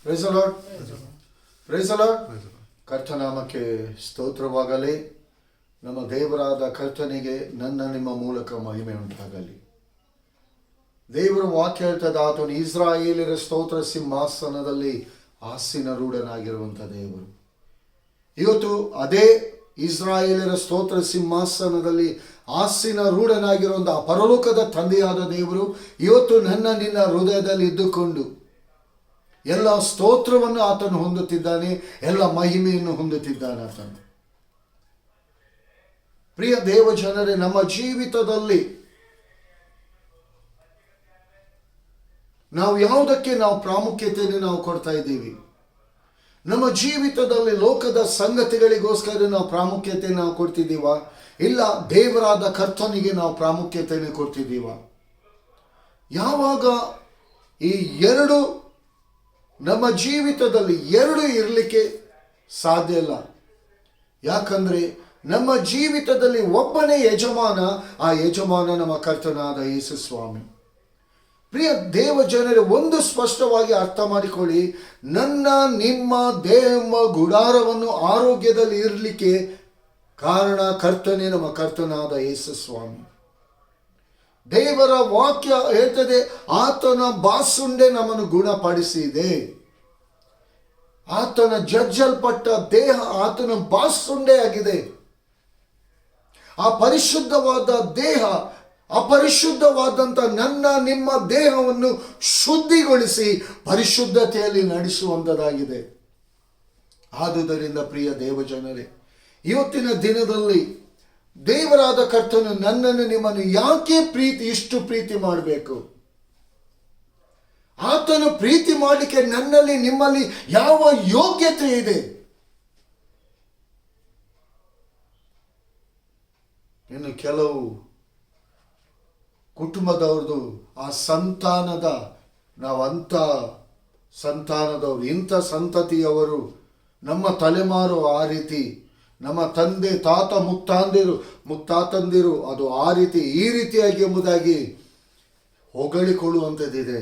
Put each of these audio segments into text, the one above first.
Price the Lord. Praise the Lord. ಕರ್ತನಾಮಕ್ಕೆ ಸ್ತೋತ್ರವಾಗಲಿ. ನಮ್ಮ ದೇವರಾದ ಕರ್ತನಿಗೆ ನನ್ನ ನಿಮ್ಮ ಮೂಲಕ ಮಹಿಮೆ ಉಂಟಾಗಲಿ. ದೇವರ ವಾಕ್ಯ ಹೇಳ್ತದೆ, ಆತನು ಇಸ್ರಾಯೇಲರ ಸ್ತೋತ್ರ ಸಿಂಹಾಸನದಲ್ಲಿ ಆಸೀನರೂಢನಾಗಿರುವಂಥ ದೇವರು. ಇವತ್ತು ಅದೇ ಇಸ್ರಾಯೇಲರ ಸ್ತೋತ್ರ ಸಿಂಹಾಸನದಲ್ಲಿ ಆಸೀನರೂಢನಾಗಿರುವಂಥ ಪರಲೋಕದ ತಂದೆಯಾದ ದೇವರು ಇವತ್ತು ನನ್ನ ನಿನ್ನ ಹೃದಯದಲ್ಲಿ ಇದ್ದುಕೊಂಡು ಎಲ್ಲ ಸ್ತೋತ್ರವನ್ನು ಆತನು ಹೊಂದುತ್ತಿದ್ದಾನೆ, ಎಲ್ಲ ಮಹಿಮೆಯನ್ನು ಹೊಂದುತ್ತಿದ್ದಾನೆ ಆತನು. ಪ್ರಿಯ ದೇವ ಜನರೇ, ನಮ್ಮ ಜೀವಿತದಲ್ಲಿ ನಾವು ಯಾವುದಕ್ಕೆ ನಾವು ಪ್ರಾಮುಖ್ಯತೆಯನ್ನು ನಾವು ಕೊಡ್ತಾ ಇದ್ದೀವಿ? ನಮ್ಮ ಜೀವಿತದಲ್ಲಿ ಲೋಕದ ಸಂಗತಿಗಳಿಗೋಸ್ಕರ ನಾವು ಪ್ರಾಮುಖ್ಯತೆಯನ್ನು ನಾವು ಕೊಡ್ತಿದ್ದೀವ? ಇಲ್ಲ ದೇವರಾದ ಕರ್ತನಿಗೆ ನಾವು ಪ್ರಾಮುಖ್ಯತೆಯನ್ನು ಕೊಡ್ತಿದ್ದೀವ? ಯಾವಾಗ ಈ ಎರಡು ನಮ್ಮ ಜೀವಿತದಲ್ಲಿ ಎರಡು ಇರಲಿಕ್ಕೆ ಸಾಧ್ಯ ಇಲ್ಲ. ಯಾಕಂದ್ರೆ ನಮ್ಮ ಜೀವಿತದಲ್ಲಿ ಒಬ್ಬನೇ ಯಜಮಾನ, ಆ ಯಜಮಾನ ನಮ್ಮ ಕರ್ತನಾದ ಯೇಸು ಸ್ವಾಮಿ. ಪ್ರಿಯ ದೇವ ಜನರೇ, ಒಂದು ಸ್ಪಷ್ಟವಾಗಿ ಅರ್ಥ ಮಾಡಿಕೊಳ್ಳಿ, ನನ್ನ ನಿಮ್ಮ ದೇಹ ಗುಡಾರವನ್ನು ಆರೋಗ್ಯದಲ್ಲಿ ಇರಲಿಕ್ಕೆ ಕಾರಣ ಕರ್ತನೇ, ನಮ್ಮ ಕರ್ತನಾದ ಯೇಸು ಸ್ವಾಮಿ. ದೇವರ ವಾಕ್ಯ ಹೇಳ್ತದೆ, ಆತನ ಬಾಸುಂಡೆ ನಮ್ಮನ್ನು ಗುಣಪಡಿಸಿದೆ. ಆತನ ಜಜ್ಜಲ್ಪಟ್ಟ ದೇಹ ಆತನ ಬಾಸುಂಡೆ ಆಗಿದೆ. ಆ ಪರಿಶುದ್ಧವಾದ ದೇಹ ಅಪರಿಶುದ್ಧವಾದಂಥ ನನ್ನ ನಿಮ್ಮ ದೇಹವನ್ನು ಶುದ್ಧಿಗೊಳಿಸಿ ಪರಿಶುದ್ಧತೆಯಲ್ಲಿ ನಡೆಸುವಂಥದ್ದಾಗಿದೆ. ಆದುದರಿಂದ ಪ್ರಿಯ ದೇವಜನರೇ, ಇವತ್ತಿನ ದಿನದಲ್ಲಿ ದೇವರಾದ ಕರ್ತನು ನನ್ನನ್ನು ನಿಮ್ಮನ್ನು ಯಾಕೆ ಇಷ್ಟು ಪ್ರೀತಿ ಮಾಡಬೇಕು? ಆತನು ಪ್ರೀತಿ ಮಾಡಲಿಕ್ಕೆ ನನ್ನಲ್ಲಿ ನಿಮ್ಮಲ್ಲಿ ಯಾವ ಯೋಗ್ಯತೆ ಇದೆ? ಇನ್ನು ಕೆಲವು ಕುಟುಂಬದವ್ರದ್ದು ಆ ಸಂತಾನದ, ನಾವಂಥ ಸಂತಾನದವರು, ಇಂಥ ಸಂತತಿಯವರು, ನಮ್ಮ ತಲೆಮಾರು ಆ ರೀತಿ, ನಮ್ಮ ತಂದೆ ತಾತ ಮುತ್ತಾತಂದಿರು ಅದು ಆ ರೀತಿ ಈ ರೀತಿಯಾಗಿ ಎಂಬುದಾಗಿ ಹೊಗಳಿಕೊಳ್ಳುವಂಥದ್ದಿದೆ.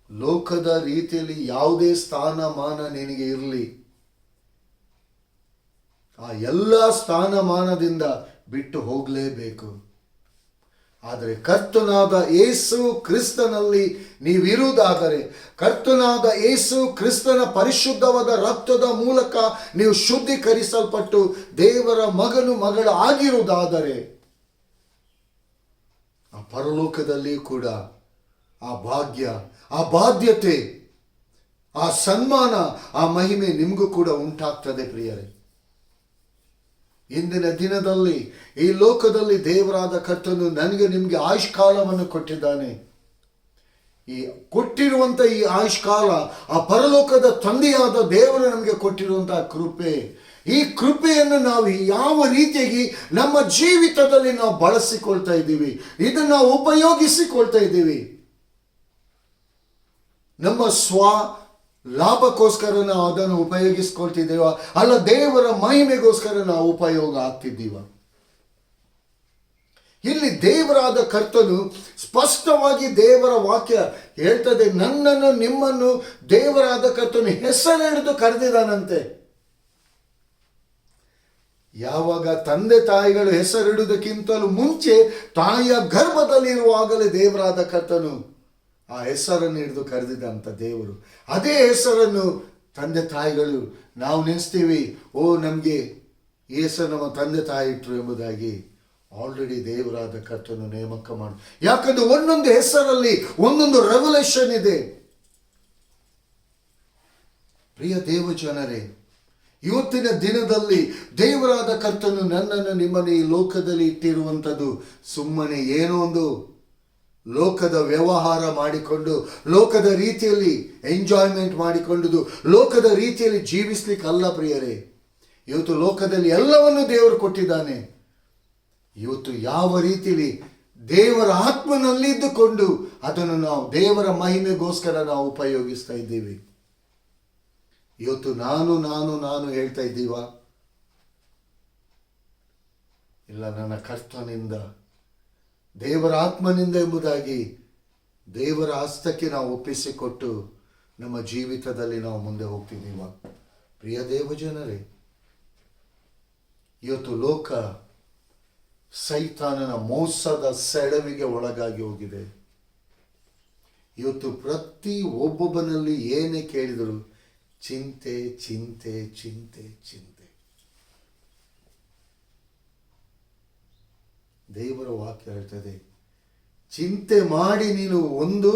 ಲೋಕದ ರೀತಿಯಲ್ಲಿ ಯಾವುದೇ ಸ್ಥಾನಮಾನ ನಿನಗೆ ಇರಲಿ, ಆ ಎಲ್ಲ ಸ್ಥಾನಮಾನದಿಂದ ಬಿಟ್ಟು ಹೋಗಲೇಬೇಕು. ಆದರೆ ಕರ್ತನಾದ ಯೇಸು ಕ್ರಿಸ್ತನಲ್ಲಿ ನೀವಿರುವುದಾದರೆ, ಕರ್ತನಾದ ಯೇಸು ಕ್ರಿಸ್ತನ ಪರಿಶುದ್ಧವಾದ ರಕ್ತದ ಮೂಲಕ ನೀವು ಶುದ್ಧೀಕರಿಸಲ್ಪಟ್ಟು ದೇವರ ಮಗನು ಮಗಳ ಆಗಿರುವುದಾದರೆ, ಆ ಪರಲೋಕದಲ್ಲಿ ಕೂಡ ಆ ಭಾಗ್ಯ, ಆ ಬಾಧ್ಯತೆ, ಆ ಸನ್ಮಾನ, ಆ ಮಹಿಮೆ ನಿಮಗೂ ಕೂಡ ಉಂಟಾಗ್ತದೆ ಪ್ರಿಯರೇ. ಇಂದಿನ ದಿನದಲ್ಲಿ ಈ ಲೋಕದಲ್ಲಿ ದೇವರಾದ ಕರ್ತನು ನನಗೆ ನಿಮಗೆ ಆಯುಷ್ಕಾಲವನ್ನು ಕೊಟ್ಟಿದ್ದಾನೆ. ಈ ಕೊಟ್ಟಿರುವಂಥ ಈ ಆಯುಷ್ಕಾಲ ಆ ಪರಲೋಕದ ತಂದೆಯಾದ ದೇವರು ನಮಗೆ ಕೊಟ್ಟಿರುವಂತಹ ಕೃಪೆ. ಈ ಕೃಪೆಯನ್ನು ನಾವು ಯಾವ ರೀತಿಯಾಗಿ ನಮ್ಮ ಜೀವಿತದಲ್ಲಿ ನಾವು ಬಳಸಿಕೊಳ್ತಾ ಇದ್ದೀವಿ, ಇದನ್ನು ನಾವು ಉಪಯೋಗಿಸಿಕೊಳ್ತಾ ಇದ್ದೀವಿ. ನಮ್ಮ ಲಾಭಕ್ಕೋಸ್ಕರ ನಾವು ಅದನ್ನು ಉಪಯೋಗಿಸ್ಕೊಳ್ತಿದ್ದೇವ, ಅಲ್ಲ ದೇವರ ಮಹಿಮೆಗೋಸ್ಕರ ನಾವು ಉಪಯೋಗ ಆಗ್ತಿದ್ದೀವ? ಇಲ್ಲಿ ದೇವರಾದ ಕರ್ತನು ಸ್ಪಷ್ಟವಾಗಿ ದೇವರ ವಾಕ್ಯ ಹೇಳ್ತದೆ, ನನ್ನನ್ನು ನಿಮ್ಮನ್ನು ದೇವರಾದ ಕರ್ತನು ಹೆಸರಿಡಿದು ಕರೆದಿದ್ದಾನಂತೆ. ಯಾವಾಗ ತಂದೆ ತಾಯಿಗಳು ಹೆಸರಿಡುವುದಕ್ಕಿಂತಲೂ ಮುಂಚೆ ತಾಯಿಯ ಗರ್ಭದಲ್ಲಿರುವಾಗಲೇ ದೇವರಾದ ಕರ್ತನು ಆ ಹೆಸರನ್ನು ಹಿಡಿದು ಕರೆದಿದ್ದಂಥ ದೇವರು. ಅದೇ ಹೆಸರನ್ನು ತಂದೆ ತಾಯಿಗಳು ನಾವು ನೆನೆಸ್ತೀವಿ, ಓ ನಮಗೆ ಈ ಹೆಸರು ನಮ್ಮ ತಂದೆ ತಾಯಿ ಇಟ್ಟರು ಎಂಬುದಾಗಿ ಆಲ್ರೆಡಿ ದೇವರಾದ ಕರ್ತನು ನೇಮಕ ಮಾಡಿ. ಯಾಕಂದ್ರೆ ಒಂದೊಂದು ಹೆಸರಲ್ಲಿ ಒಂದೊಂದು ರೆವಲ್ಯೂಷನ್ ಇದೆ. ಪ್ರಿಯ ದೇವಜನರೇ, ಇವತ್ತಿನ ದಿನದಲ್ಲಿ ದೇವರಾದ ಕರ್ತನು ನನ್ನನ್ನು ನಿಮ್ಮನ್ನು ಈ ಲೋಕದಲ್ಲಿ ಇಟ್ಟಿರುವಂಥದ್ದು ಸುಮ್ಮನೆ ಏನೋ ಒಂದು ಲೋಕದ ವ್ಯವಹಾರ ಮಾಡಿಕೊಂಡು, ಲೋಕದ ರೀತಿಯಲ್ಲಿ ಎಂಜಾಯ್ಮೆಂಟ್ ಮಾಡಿಕೊಂಡುದು, ಲೋಕದ ರೀತಿಯಲ್ಲಿ ಜೀವಿಸ್ಲಿಕ್ಕೆ ಅಲ್ಲ ಪ್ರಿಯರೇ. ಇವತ್ತು ಲೋಕದಲ್ಲಿ ಎಲ್ಲವನ್ನು ದೇವರು ಕೊಟ್ಟಿದ್ದಾನೆ. ಇವತ್ತು ಯಾವ ರೀತಿಯಲ್ಲಿ ದೇವರ ಆತ್ಮನಲ್ಲಿದ್ದುಕೊಂಡು ಅದನ್ನು ನಾವು ದೇವರ ಮಹಿಮೆಗೋಸ್ಕರ ನಾವು ಉಪಯೋಗಿಸ್ತಾ ಇದ್ದೀವಿ. ಇವತ್ತು ನಾನು ಹೇಳ್ತಾ ಇದ್ದೀವ? ಇಲ್ಲ, ನನ್ನ ಕರ್ತನಿಂದ ದೇವರ ಆತ್ಮನಿಂದ ಎಂಬುದಾಗಿ ದೇವರ ಹಸ್ತಕ್ಕೆ ನಾವು ಒಪ್ಪಿಸಿಕೊಟ್ಟು ನಮ್ಮ ಜೀವಿತದಲ್ಲಿ ನಾವು ಮುಂದೆ ಹೋಗ್ತಿದ್ದೀವ. ಪ್ರಿಯ ದೇವಜನರೇ, ಇವತ್ತು ಲೋಕ ಸೈತಾನನ ಮೋಸದ ಸೆಳವಿಗೆ ಒಳಗಾಗಿ ಹೋಗಿದೆ. ಇವತ್ತು ಪ್ರತಿ ಒಬ್ಬೊಬ್ಬನಲ್ಲಿ ಏನೇ ಕೇಳಿದರು ಚಿಂತೆ ಚಿಂತೆ ಚಿಂತೆ ಚಿಂತೆ. ದೇವರ ವಾಕ್ಯ ಹೇಳ್ತದೆ, ಚಿಂತೆ ಮಾಡಿ ನೀನು ಒಂದು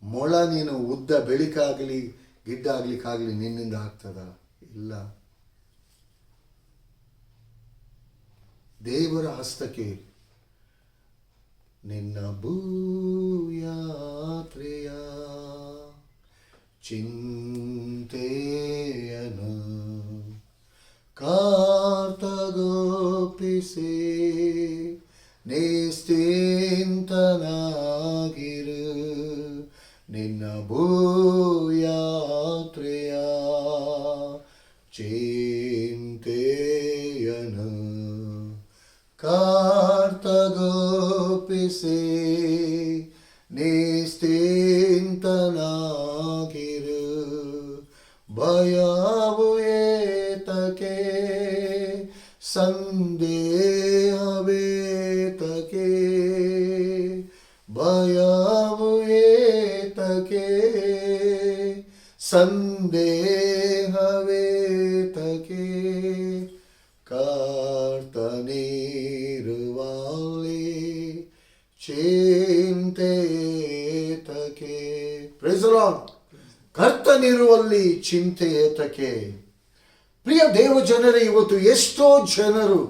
ಮೊಳ ನೀನು ಉದ್ದ ಬೆಳಿಕಾಗಲಿ ಗಿಡ್ಡಾಗ್ಲಿಕ್ಕಾಗಲಿ ನಿನ್ನಿಂದ ಆಗ್ತದ? ಇಲ್ಲ. ದೇವರ ಹಸ್ತಕ್ಕೆ ನಿನ್ನ ಭೂಯಾತ್ರೆಯ ಚಿಂತೆಯನು ಕಾರ್ತಗೋಪಿಸಿ ನಿಶ್ಚಿಂತನಾಗಿರು. ನಿನ್ನ ಭೂಯಾತ್ರೆಯ ಚಿಂತೆಯನು ಕಾರ್ತಗೋಪಿಸಿ ನಿಶ್ಚಿಂತನಾಗಿರು. ಭಯವು ಏತಕೆ, ಸಂದೇಹವೇತಕೆ, ಭಯವು ಏತಕೆ, ಸಂದೇಹವೇತಕೆ. ಕರ್ತನಿರುವಲ್ಲಿ ಚಿಂತೆಯೇತಕೆ. Praise the Lord. ಕರ್ತನಿರುವಲ್ಲಿ ಚಿಂತೆಯೇತಕೆ. ಪ್ರಿಯ ದೇವಜನರೇ, ಇವತ್ತು ಎಷ್ಟೋ ಜನರು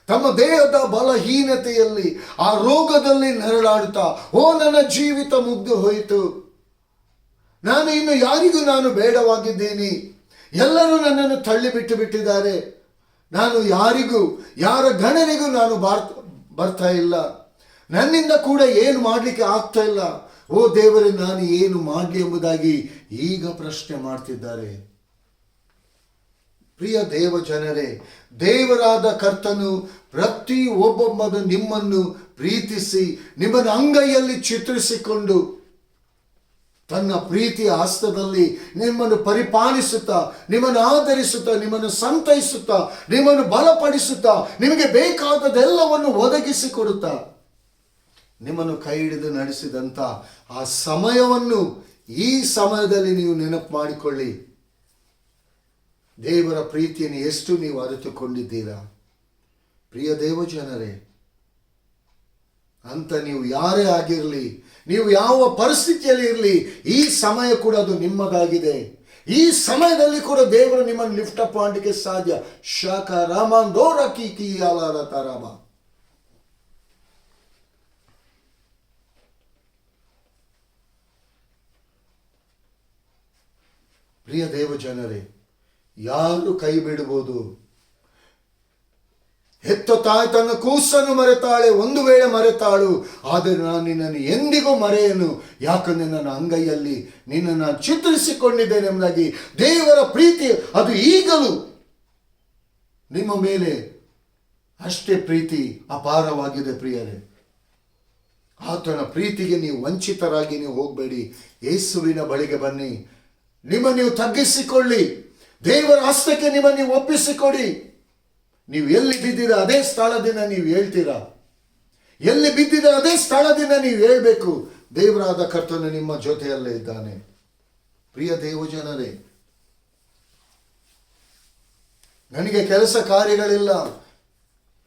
ತಮ್ಮ ದೇಹದ ಬಲಹೀನತೆಯಲ್ಲಿ ಆ ರೋಗದಲ್ಲಿ ನರಳಾಡುತ್ತಾ, ಓ ನನ್ನ ಜೀವಿತ ಮುಗ್ದು ಹೋಯಿತು, ನಾನು ಇನ್ನು ಯಾರಿಗೂ ನಾನು ಬೇಡವಾಗಿದ್ದೀನಿ, ಎಲ್ಲರೂ ನನ್ನನ್ನು ತಳ್ಳಿಬಿಟ್ಟು ಬಿಟ್ಟಿದ್ದಾರೆ, ನಾನು ಯಾರಿಗೂ ಯಾರ ಗಣನೆಗೂ ನಾನು ಬರ್ತಾ ಇಲ್ಲ, ನನ್ನಿಂದ ಕೂಡ ಏನು ಮಾಡಲಿಕ್ಕೆ ಆಗ್ತಾ ಇಲ್ಲ, ಓ ದೇವರೇ ನಾನು ಏನು ಮಾಡಲಿ ಎಂಬುದಾಗಿ ಈಗ ಪ್ರಶ್ನೆ ಮಾಡ್ತಿದ್ದಾರೆ. ಪ್ರಿಯ ದೇವ ಜನರೇ, ದೇವರಾದ ಕರ್ತನು ಪ್ರತಿ ಒಬ್ಬೊಬ್ಬನು ನಿಮ್ಮನ್ನು ಪ್ರೀತಿಸಿ ನಿಮ್ಮನ್ನು ಅಂಗೈಯಲ್ಲಿ ಚಿತ್ರಿಸಿಕೊಂಡು ತನ್ನ ಪ್ರೀತಿಯ ಹಸ್ತದಲ್ಲಿ ನಿಮ್ಮನ್ನು ಪರಿಪಾಲಿಸುತ್ತಾ, ನಿಮ್ಮನ್ನು ಆಧರಿಸುತ್ತಾ, ನಿಮ್ಮನ್ನು ಸಂತೈಸುತ್ತಾ, ನಿಮ್ಮನ್ನು ಬಲಪಡಿಸುತ್ತಾ, ನಿಮಗೆ ಬೇಕಾದದೆಲ್ಲವನ್ನು ಒದಗಿಸಿಕೊಡುತ್ತಾ ನಿಮ್ಮನ್ನು ಕೈ ಹಿಡಿದು ನಡೆಸಿದಂಥ ಆ ಸಮಯವನ್ನು ಈ ಸಮಯದಲ್ಲಿ ನೀವು ನೆನಪು ಮಾಡಿಕೊಳ್ಳಿ. ದೇವರ ಪ್ರೀತಿಯನ್ನು ಎಷ್ಟು ನೀವು ಅರಿತುಕೊಂಡಿದ್ದೀರಾ? ಪ್ರಿಯ ದೇವಜನರೇ, ಅಂತ ನೀವು ಯಾರೇ ಆಗಿರಲಿ, ನೀವು ಯಾವ ಪರಿಸ್ಥಿತಿಯಲ್ಲಿ ಇರಲಿ, ಈ ಸಮಯ ಕೂಡ ಅದು ನಿಮ್ಮದಾಗಿದೆ. ಈ ಸಮಯದಲ್ಲಿ ಕೂಡ ದೇವರು ನಿಮ್ಮನ್ನು ಲಿಫ್ಟ್ ಅಪ್ ಮಾಡಲಿಕ್ಕೆ ಸಾಧ್ಯ. ಶಾಖ ರಾಮನ್ ದೋರ ಕಿ ಅಲಾರ ತಾರಾಮ. ಪ್ರಿಯ ದೇವಜನರೇ, ಯಾರು ಕೈ ಬಿಡಬಹುದು? ಹೆತ್ತ ತಾಯಿ ತನ್ನ ಕೂಸನ್ನು ಮರೆತಾಳೆ, ಒಂದು ವೇಳೆ ಮರೆತಾಳು, ಆದರೆ ನಾನು ನಿನ್ನನ್ನು ಎಂದಿಗೂ ಮರೆಯನು, ಯಾಕಂದರೆ ನನ್ನ ಅಂಗೈಯಲ್ಲಿ ನಿನ್ನನ್ನು ಚಿತ್ರಿಸಿಕೊಂಡಿದ್ದೇನೆ ಎಂಬುದಾಗಿ ದೇವರ ಪ್ರೀತಿ ಅದು ಈಗಲೂ ನಿಮ್ಮ ಮೇಲೆ ಅಷ್ಟೇ ಪ್ರೀತಿ ಅಪಾರವಾಗಿದೆ. ಪ್ರಿಯರೇ, ಆತನ ಪ್ರೀತಿಗೆ ನೀವು ವಂಚಿತರಾಗಿ ನೀವು ಹೋಗಬೇಡಿ. ಯೇಸುವಿನ ಬಳಿಗೆ ಬನ್ನಿ, ನಿಮ್ಮ ನೀವು ತಗ್ಗಿಸಿಕೊಳ್ಳಿ, ದೇವರ ಹಸ್ತಕ್ಕೆ ನಿಮ್ಮ ನೀವು ಒಪ್ಪಿಸಿಕೊಡಿ. ನೀವು ಎಲ್ಲಿ ಬಿದ್ದಿರ ಅದೇ ಸ್ಥಳದಿಂದ ನೀವು ಹೇಳ್ತೀರಾ, ಎಲ್ಲಿ ಬಿದ್ದಿರ ಅದೇ ಸ್ಥಳದಿಂದ ನೀವು ಹೇಳ್ಬೇಕು, ದೇವರಾದ ಕರ್ತನು ನಿಮ್ಮ ಜೊತೆಯಲ್ಲೇ ಇದ್ದಾನೆ. ಪ್ರಿಯ ದೇವಜನರೇ, ನನಗೆ ಕೆಲಸ ಕಾರ್ಯಗಳಿಲ್ಲ,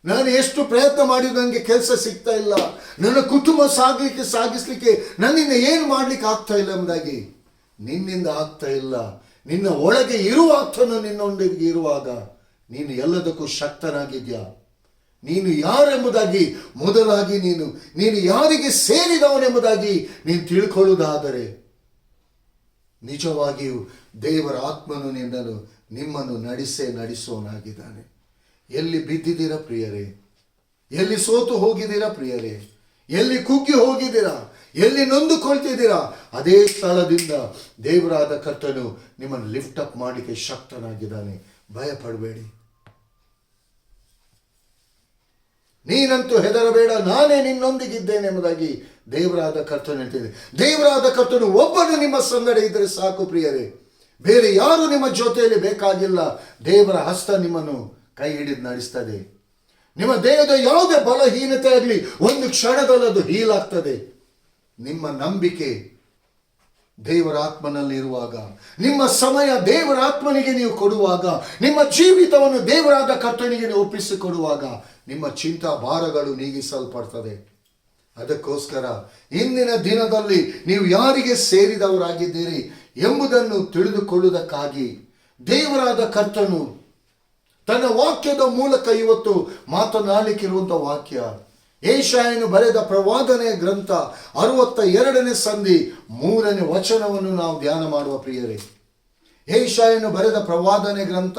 ನಾನು ಎಷ್ಟು ಪ್ರಯತ್ನ ಮಾಡಿದ್ರು ನನಗೆ ಕೆಲಸ ಸಿಗ್ತಾ ಇಲ್ಲ, ನನ್ನ ಕುಟುಂಬ ಸಾಗಿಸ್ಲಿಕ್ಕೆ ನನ್ನಿಂದ ಏನು ಮಾಡ್ಲಿಕ್ಕೆ ಆಗ್ತಾ ಇಲ್ಲ ಎಂಬುದಾಗಿ ನಿನ್ನಿಂದ ಆಗ್ತಾ ಇಲ್ಲ. ನಿನ್ನ ಒಳಗೆ ಇರುವ ಆತನು ನಿನ್ನೊಂದಿಗೆ ಇರುವಾಗ ನೀನು ಎಲ್ಲದಕ್ಕೂ ಶಕ್ತನಾಗಿದ್ಯಾ? ನೀನು ಯಾರೆಂಬುದಾಗಿ ಮೊದಲಾಗಿ ನೀನು ಯಾರಿಗೆ ಸೇರಿದವನೆಂಬುದಾಗಿ ನೀನು ತಿಳ್ಕೊಳ್ಳುವುದಾದರೆ ನಿಜವಾಗಿಯೂ ದೇವರ ಆತ್ಮನು ನಿಮ್ಮನ್ನು ನಡೆಸೋನಾಗಿದ್ದಾನೆ. ಎಲ್ಲಿ ಬಿದ್ದಿದ್ದೀರಾ ಪ್ರಿಯರೇ? ಎಲ್ಲಿ ಸೋತು ಹೋಗಿದ್ದೀರಾ ಪ್ರಿಯರೇ? ಎಲ್ಲಿ ಕುಗ್ಗಿ ಹೋಗಿದ್ದೀರಾ? ಎಲ್ಲಿ ನೊಂದುಕೊಳ್ತಿದ್ದೀರಾ? ಅದೇ ಸ್ಥಳದಿಂದ ದೇವರಾದ ಕರ್ತನು ನಿಮ್ಮನ್ನು ಲಿಫ್ಟ್ ಅಪ್ ಮಾಡಲಿಕ್ಕೆ ಶಕ್ತನಾಗಿದ್ದಾನೆ. ಭಯಪಡಬೇಡಿ, ನೀನಂತೂ ಹೆದರಬೇಡ, ನಾನೇ ನಿನ್ನೊಂದಿಗಿದ್ದೇನೆ ಎಂಬುದಾಗಿ ದೇವರಾದ ಕರ್ತನು ಹೇಳ್ತಿದೆ. ದೇವರಾದ ಕರ್ತನು ಒಬ್ಬನು ನಿಮ್ಮ ಸಂಗಡ ಇದ್ದರೆ ಸಾಕು ಪ್ರಿಯರೇ, ಬೇರೆ ಯಾರು ನಿಮ್ಮ ಜೊತೆಯಲ್ಲಿ ಬೇಕಾಗಿಲ್ಲ. ದೇವರ ಹಸ್ತ ನಿಮ್ಮನ್ನು ಕೈ ಹಿಡಿದು ನಡೆಸ್ತದೆ. ನಿಮ್ಮ ದೇಹದ ಯಾವುದೇ ಬಲಹೀನತೆ ಆಗಲಿ ಒಂದು ಕ್ಷಣದಲ್ಲಿ ಅದು ಹೀಲಾಗ್ತದೆ. ನಿಮ್ಮ ನಂಬಿಕೆ ದೇವರ ಆತ್ಮನಲ್ಲಿ ಇರುವಾಗ, ನಿಮ್ಮ ಸಮಯ ದೇವರ ಆತ್ಮನಿಗೆ ನೀವು ಕೊಡುವಾಗ, ನಿಮ್ಮ ಜೀವಿತವನ್ನು ದೇವರಾದ ಕರ್ತನಿಗೆ ನೀವು ಒಪ್ಪಿಸಿಕೊಡುವಾಗ ನಿಮ್ಮ ಚಿಂತಾ ಭಾರಗಳು ನೀಗಿಸಲ್ಪಡ್ತದೆ. ಅದಕ್ಕೋಸ್ಕರ ಇಂದಿನ ದಿನದಲ್ಲಿ ನೀವು ಯಾರಿಗೆ ಸೇರಿದವರಾಗಿದ್ದೀರಿ ಎಂಬುದನ್ನು ತಿಳಿದುಕೊಳ್ಳುವುದಕ್ಕಾಗಿ ದೇವರಾದ ಕರ್ತನು ತನ್ನ ವಾಕ್ಯದ ಮೂಲಕ ಇವತ್ತು ಮಾತನಾಡಲಿಕ್ಕಿರುವಂಥ ವಾಕ್ಯ ಯೆಶಾಯನು ಬರೆದ ಪ್ರವಾದನೆಯ ಗ್ರಂಥ 62ನೇ ಸಂಧಿ 3ನೇ ವಚನವನ್ನು ನಾವು ಧ್ಯಾನ ಮಾಡುವ ಪ್ರಿಯರೇ. ಯೆಶಾಯನು ಬರೆದ ಪ್ರವಾದನೆ ಗ್ರಂಥ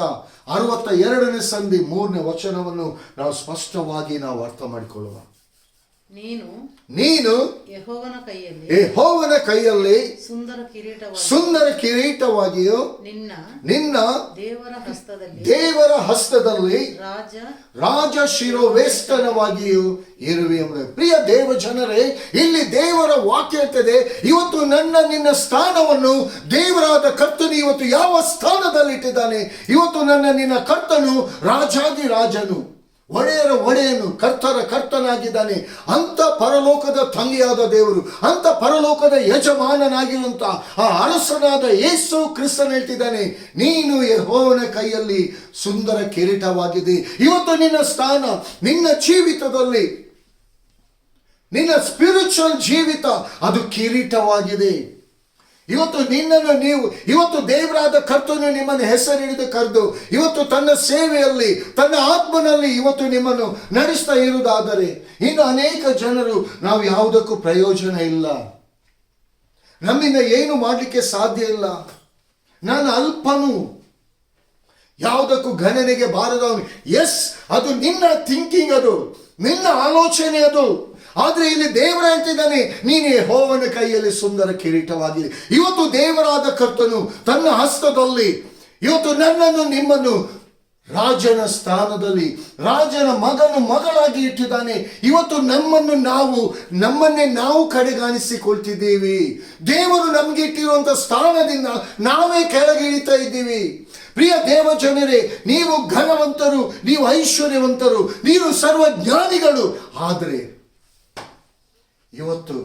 62ನೇ ಸಂಧಿ 3ನೇ ವಚನವನ್ನು ನಾವು ಸ್ಪಷ್ಟವಾಗಿ ನಾವು ಅರ್ಥ ಮಾಡಿಕೊಳ್ಳುವ. ನೀನು ಯೆಹೋವನ ಕೈಯಲ್ಲಿ ಸುಂದರ ಕಿರೀಟವಾಗಿಯೂ ನಿನ್ನ ದೇವರ ಹಸ್ತದಲ್ಲಿ ರಾಜ ಶಿರೋವೇಷ್ಟನವಾಗಿಯೂ ಇರುವೆ ಎಂಬುದು. ಪ್ರಿಯ ದೇವ ಜನರೇ, ಇಲ್ಲಿ ದೇವರ ವಾಕ್ಯ ಹೇಳ್ತದೆ, ಇವತ್ತು ನಿನ್ನ ಸ್ಥಾನವನ್ನು ದೇವರಾದ ಕರ್ತನು ಇವತ್ತು ಯಾವ ಸ್ಥಾನದಲ್ಲಿಟ್ಟಿದ್ದಾನೆ. ಇವತ್ತು ನಿನ್ನ ಕರ್ತನು ರಾಜಾದಿ ರಾಜನು, ಒಡೆಯರ ಒಡೆಯನು, ಕರ್ತನ ಕರ್ತನಾಗಿದ್ದಾನೆ. ಅಂತ ಪರಲೋಕದ ತಂದೆಯಾದ ದೇವರು, ಅಂತ ಪರಲೋಕದ ಯಜಮಾನನಾಗಿರುವಂತ ಆ ಅರಸನಾದ ಯೇಸು ಕ್ರಿಸ್ತನ ಹೇಳ್ತಿದ್ದಾನೆ, ನೀನು ಯೆಹೋವನ ಕೈಯಲ್ಲಿ ಸುಂದರ ಕಿರೀಟವಾಗಿದೆ. ಇವತ್ತು ನಿನ್ನ ಸ್ಥಾನ, ನಿನ್ನ ಜೀವಿತದಲ್ಲಿ, ನಿನ್ನ ಸ್ಪಿರಿಚುವಲ್ ಜೀವಿತ ಅದು ಕಿರೀಟವಾಗಿದೆ. ಇವತ್ತು ದೇವರಾದ ಕರ್ತನು ನಿಮ್ಮನ್ನು ಹೆಸರಿಡಿದು ಕರೆದು ಇವತ್ತು ತನ್ನ ಸೇವೆಯಲ್ಲಿ, ತನ್ನ ಆತ್ಮನಲ್ಲಿ ಇವತ್ತು ನಿಮ್ಮನ್ನು ನಡೆಸ್ತಾ ಇರುವುದಾದರೆ, ಇನ್ನು ಅನೇಕ ಜನರು ನಾವು ಯಾವುದಕ್ಕೂ ಪ್ರಯೋಜನ ಇಲ್ಲ, ನಮ್ಮಿಂದ ಏನು ಮಾಡಲಿಕ್ಕೆ ಸಾಧ್ಯ ಇಲ್ಲ, ನಾನು ಅಲ್ಪನು, ಯಾವುದಕ್ಕೂ ಗಣನೆಗೆ ಬಾರದವನು. ಎಸ್, ಅದು ನಿನ್ನ ಥಿಂಕಿಂಗ್, ಅದು ನಿನ್ನ ಆಲೋಚನೆ ಅದು. ಆದರೆ ಇಲ್ಲಿ ದೇವರ ಹೇಳ್ತಿದ್ದಾನೆ, ನೀನು ಯೆಹೋವನ ಕೈಯಲ್ಲಿ ಸುಂದರ ಕಿರೀಟವಾಗಿದೆ. ಇವತ್ತು ದೇವರಾದ ಕರ್ತನು ತನ್ನ ಹಸ್ತದಲ್ಲಿ ಇವತ್ತು ನನ್ನನ್ನು ನಿಮ್ಮನ್ನು ರಾಜನ ಸ್ಥಾನದಲ್ಲಿ, ರಾಜನ ಮಗಳಾಗಿ ಇಟ್ಟಿದ್ದಾನೆ. ಇವತ್ತು ನಮ್ಮನ್ನೇ ನಾವು ಕಡೆಗಾಣಿಸಿಕೊಳ್ತಿದ್ದೀವಿ. ದೇವರು ನಮ್ಗೆ ಇಟ್ಟಿರುವಂತ ಸ್ಥಾನದಿಂದ ನಾವೇ ಕೆಳಗಿಳಿತಾ ಇದ್ದೀವಿ. ಪ್ರಿಯ ದೇವ ಜನರೇ, ನೀವು ಘನವಂತರು, ನೀವು ಐಶ್ವರ್ಯವಂತರು, ನೀವು ಸರ್ವಜ್ಞಾನಿಗಳು. ಆದರೆ ಇವತ್ತು